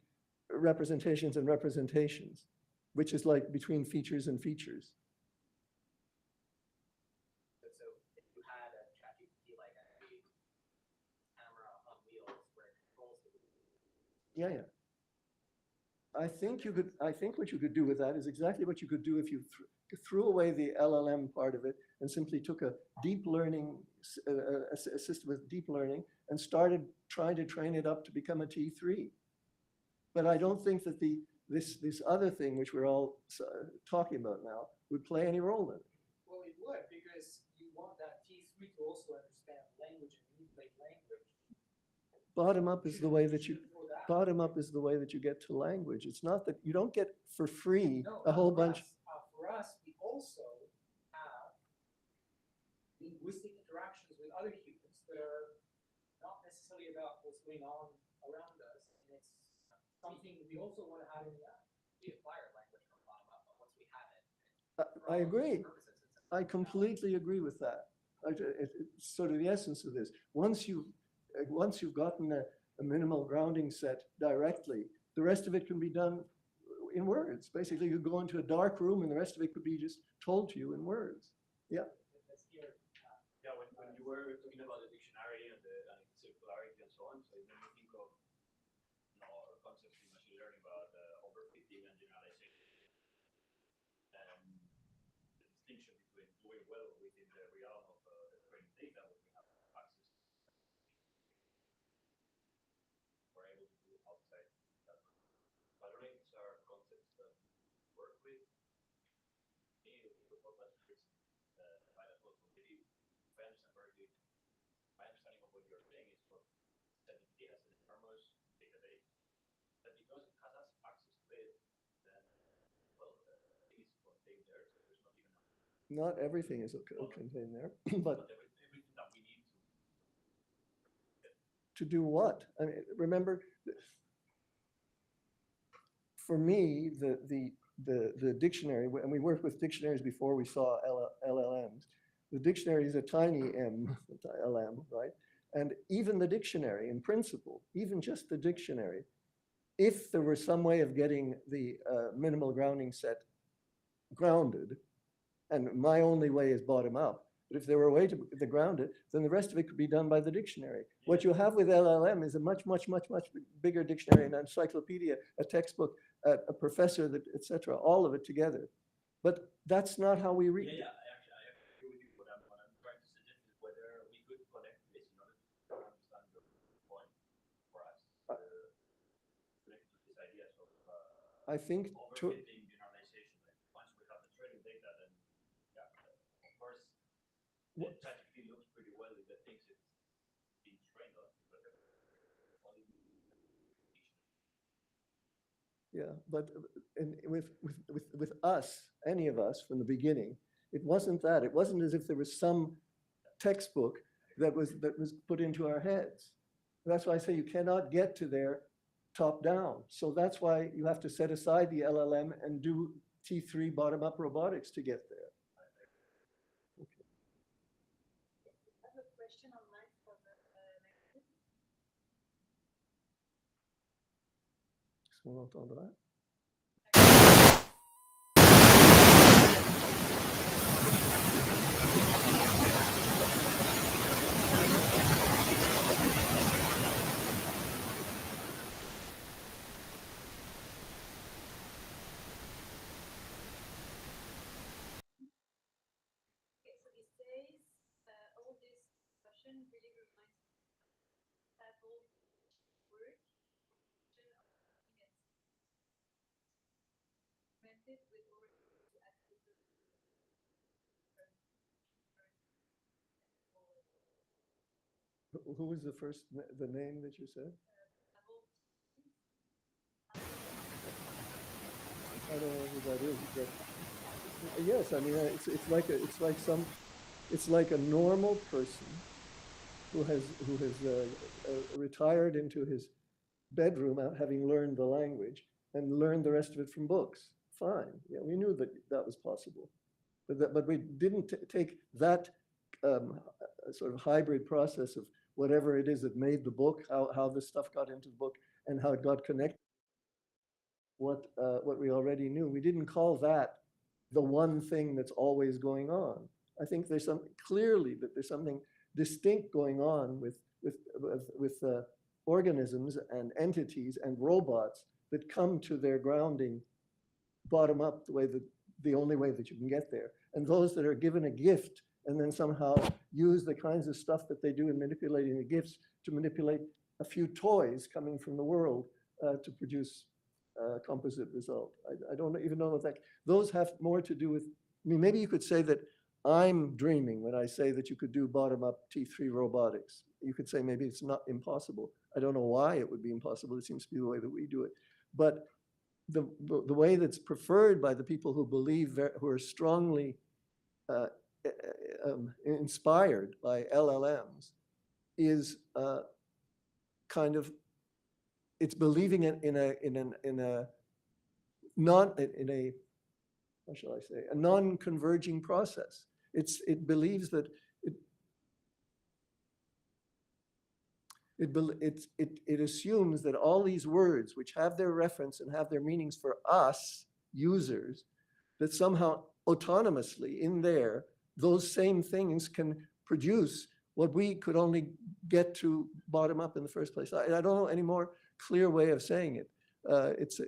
representations and representations, which is like between features and features. So if you had a ChatGPT like a camera on wheels where it controls the Yeah. I think what you could do with that is exactly what you could do if you threw away the LLM part of it and simply took a deep learning, a system with deep learning and started trying to train it up to become a T3. But I don't think that this other thing, which we're all talking about now, would play any role in it. Well, it would, because you want that T3 to also understand language and manipulate language. Bottom up is the way that you, Shoot for that. bottom up is the way that you get to language. It's not that you don't get for free No, a whole for bunch. us. For us, we also have linguistic interactions with other humans that are not necessarily about what's going on around us, and it's something we also want to have in that. We acquire language from bottom up, but once we have it, I agree. purposes, it's I completely agree with that. It's sort of the essence of this. Once you've gotten a minimal grounding set directly, the rest of it can be done in words. Basically, you go into a dark room and the rest of it could be just told to you in words. Yeah. Let's hear it. Yeah, when you were talking about the dictionary and the circularity and so on, so it made me think of concepts in machine learning about overfitting and generalization, and the distinction between doing well within the realm of the training data, what we have access to, we're able to do outside that. Patterns are concepts that work with me, what that fits right as well. So maybe if I understand correctly, my understanding of what you're saying is what ChatGPT has an enormous database that because it has access to it, then well, it is contained there, so there's not even Not everything is contained there, but everything that we need to do what? I mean, remember, for me, the dictionary, and we worked with dictionaries before we saw LLMs. The dictionary is a tiny m, LM, right? And even the dictionary, in principle, even just the dictionary, if there were some way of getting the minimal grounding set grounded, and my only way is bottom up, but if there were a way to ground it, then the rest of it could be done by the dictionary. What you have with LLM is a much bigger dictionary, an encyclopedia, a textbook, a professor, that, etc., all of it together. But that's not how we read. Yeah, I agree with you. What I'm trying to suggest is whether we could connect this in order to understand your point for us, connect to these ideas of I think overfitting generalization. Like once we have the training data, then yeah, of course, ChatGPT looks pretty well in the things it's being trained on, but only yeah, but with us, any of us from the beginning, it wasn't that. It wasn't as if there was some textbook that was put into our heads. That's why I say you cannot get to there top down. So that's why you have to set aside the LLM and do T3 bottom up robotics to get there. Okay. I have a question online from Someone entendre that? Okay, so it says all this discussion really reminds me of travel, work, method with already to access the Who was the first, the name that you said? I don't know who that is. But yes, I mean, it's like a normal person who has retired into his bedroom out having learned the language and learned the rest of it from books. Fine, yeah, we knew that that was possible, but we didn't take that sort of hybrid process of whatever it is that made the book, how this stuff got into the book, and how it got connected. What we already knew. We didn't call that the one thing that's always going on. I think there's clearly that there's something distinct going on with organisms and entities and robots that come to their grounding bottom up, the only way that you can get there. And those that are given a gift and then somehow use the kinds of stuff that they do in manipulating the gifts to manipulate a few toys coming from the world to produce a composite result. I don't even know if those have more to do with, I mean, maybe you could say that I'm dreaming when I say that you could do bottom-up T3 robotics. You could say maybe it's not impossible. I don't know why it would be impossible. It seems to be the way that we do it. But the way that's preferred by the people who believe, who are strongly inspired by LLMs, is kind of, it's believing in a how shall I say, a non-converging process. It believes that it assumes that all these words, which have their reference and have their meanings for us users, that somehow autonomously in there, those same things can produce what we could only get to bottom up in the first place. I don't know any more clear way of saying it. It's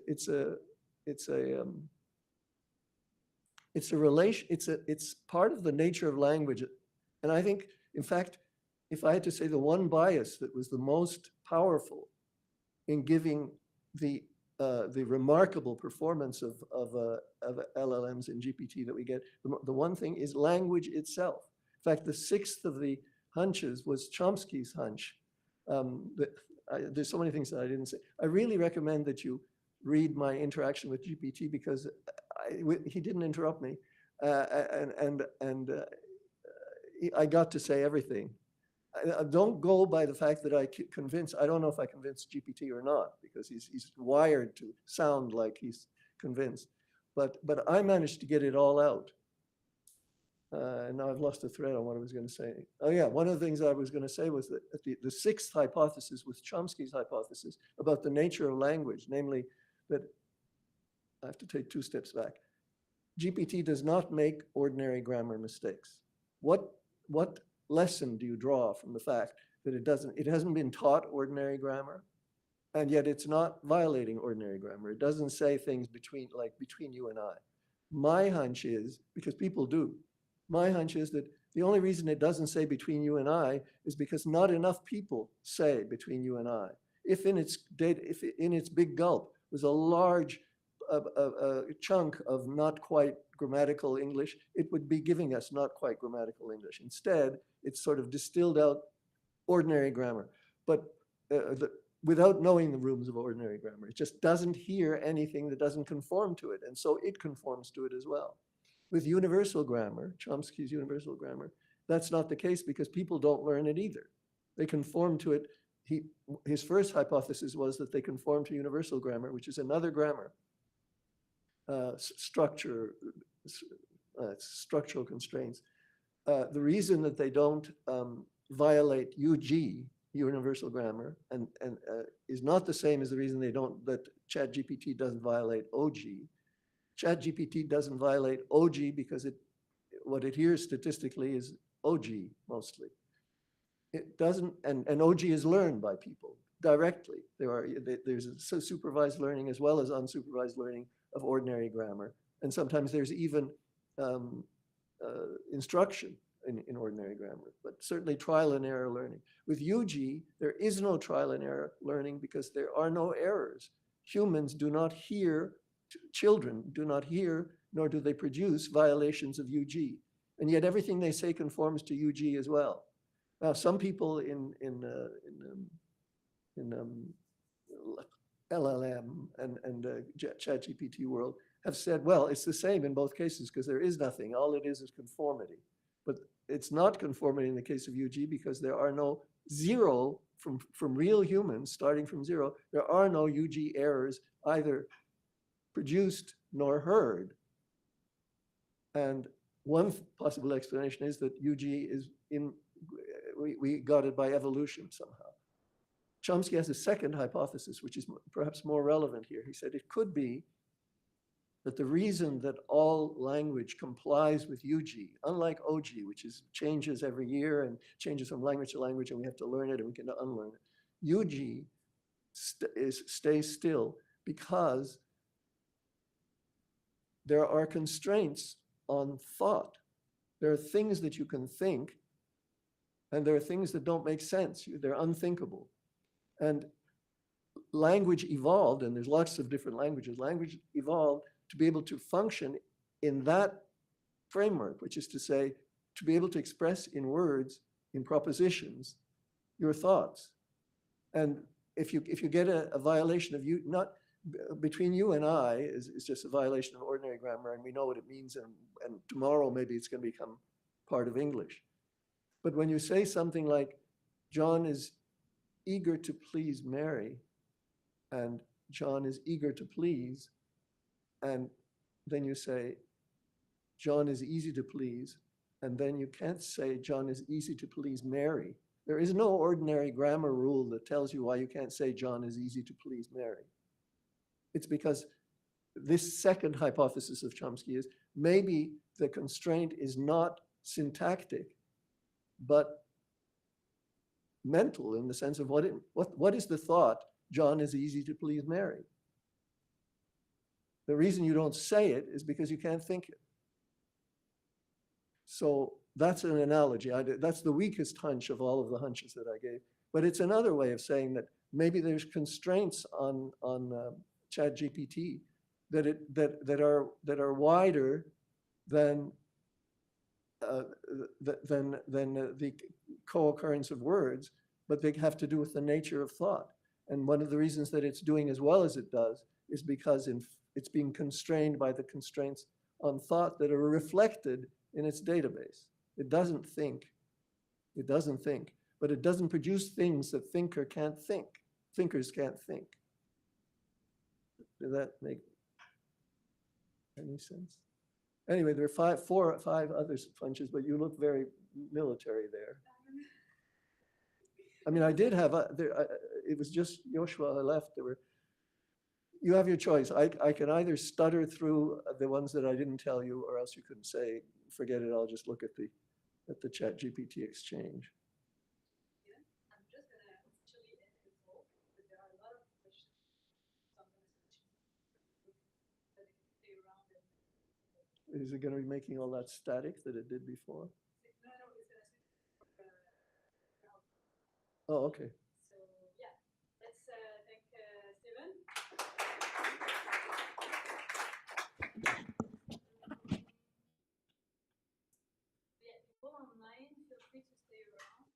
part of the nature of language. And I think, in fact, if I had to say the one bias that was the most powerful in giving the remarkable performance of LLMs in GPT that we get, the one thing is language itself. In fact, the sixth of the hunches was Chomsky's hunch. There's so many things that I didn't say. I really recommend that you read my interaction with GPT because he didn't interrupt me, and I got to say everything. Don't go by the fact that I don't know if I convinced GPT or not, because he's wired to sound like he's convinced. But I managed to get it all out. And now I've lost the thread on what I was going to say. Oh yeah, one of the things I was going to say was that the sixth hypothesis was Chomsky's hypothesis about the nature of language, namely that, I have to take 2 steps back. GPT does not make ordinary grammar mistakes. What lesson do you draw from the fact that it hasn't been taught ordinary grammar, and yet it's not violating ordinary grammar? It doesn't say things between you and I. My hunch is, because people do, my hunch is that the only reason it doesn't say between you and I is because not enough people say between you and I. If in its big gulp was a large chunk of not quite grammatical English, it would be giving us not quite grammatical English. Instead, it's sort of distilled out ordinary grammar, but without knowing the rules of ordinary grammar. It just doesn't hear anything that doesn't conform to it, and so it conforms to it as well. With universal grammar, Chomsky's universal grammar, that's not the case because people don't learn it either. They conform to it. His first hypothesis was that they conform to universal grammar, which is another grammar. Structural constraints. The reason that they don't violate UG, universal grammar, and is not the same as the reason that ChatGPT doesn't violate OG. ChatGPT doesn't violate OG because what it hears statistically is OG mostly. It doesn't, and OG is learned by people directly. There's supervised learning as well as unsupervised learning of ordinary grammar. And sometimes there's even instruction in ordinary grammar, but certainly trial and error learning. With UG, there is no trial and error learning because there are no errors. Humans do not hear, children do not hear, nor do they produce violations of UG. And yet everything they say conforms to UG as well. Now, some people in LLM and ChatGPT world have said, well, it's the same in both cases because there is nothing. All it is conformity. But it's not conformity in the case of UG because there are no zero from real humans starting from zero. There are no UG errors either produced nor heard. And one possible explanation is that UG is we got it by evolution somehow. Chomsky has a second hypothesis, which is perhaps more relevant here. He said it could be that the reason that all language complies with UG, unlike OG, which changes every year and changes from language to language, and we have to learn it and we can unlearn it. UG stays still because there are constraints on thought. There are things that you can think, and there are things that don't make sense. They're unthinkable. And language evolved, and there's lots of different languages. Language evolved to be able to function in that framework, which is to say, to be able to express in words, in propositions, your thoughts. And if you get a violation of you, not between you and I is just a violation of ordinary grammar, and we know what it means, and tomorrow maybe it's going to become part of English. But when you say something like, John is eager to please Mary, and John is eager to please, and then you say, John is easy to please, and then you can't say John is easy to please Mary. There is no ordinary grammar rule that tells you why you can't say John is easy to please Mary. It's because this second hypothesis of Chomsky is maybe the constraint is not syntactic, but mental, in the sense of what is the thought, John is easy to please Mary. The reason you don't say it is because you can't think it. So that's an analogy. That's the weakest hunch of all of the hunches that I gave. But it's another way of saying that maybe there's constraints on ChatGPT that are wider than the co-occurrence of words, but they have to do with the nature of thought. And one of the reasons that it's doing as well as it does is because it's being constrained by the constraints on thought that are reflected in its database. It doesn't think, but it doesn't produce things that thinkers can't think. Does that make any sense? Anyway, there are four or five other punches, but you look very military there. I mean, I did have, it was just Joshua left. You have your choice. I can either stutter through the ones that I didn't tell you, or else you could say, forget it, I'll just look at the ChatGPT exchange. Yeah, I'm just going to officially end the talk, but there are a lot of questions. So I'm going to stay around. Is it going to be making all that static that it did before? No, it's going to switch. Oh, okay. So yeah, let's thank Stevan. Yeah, people online, feel free to stay around.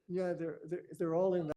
Yeah, they're all in that.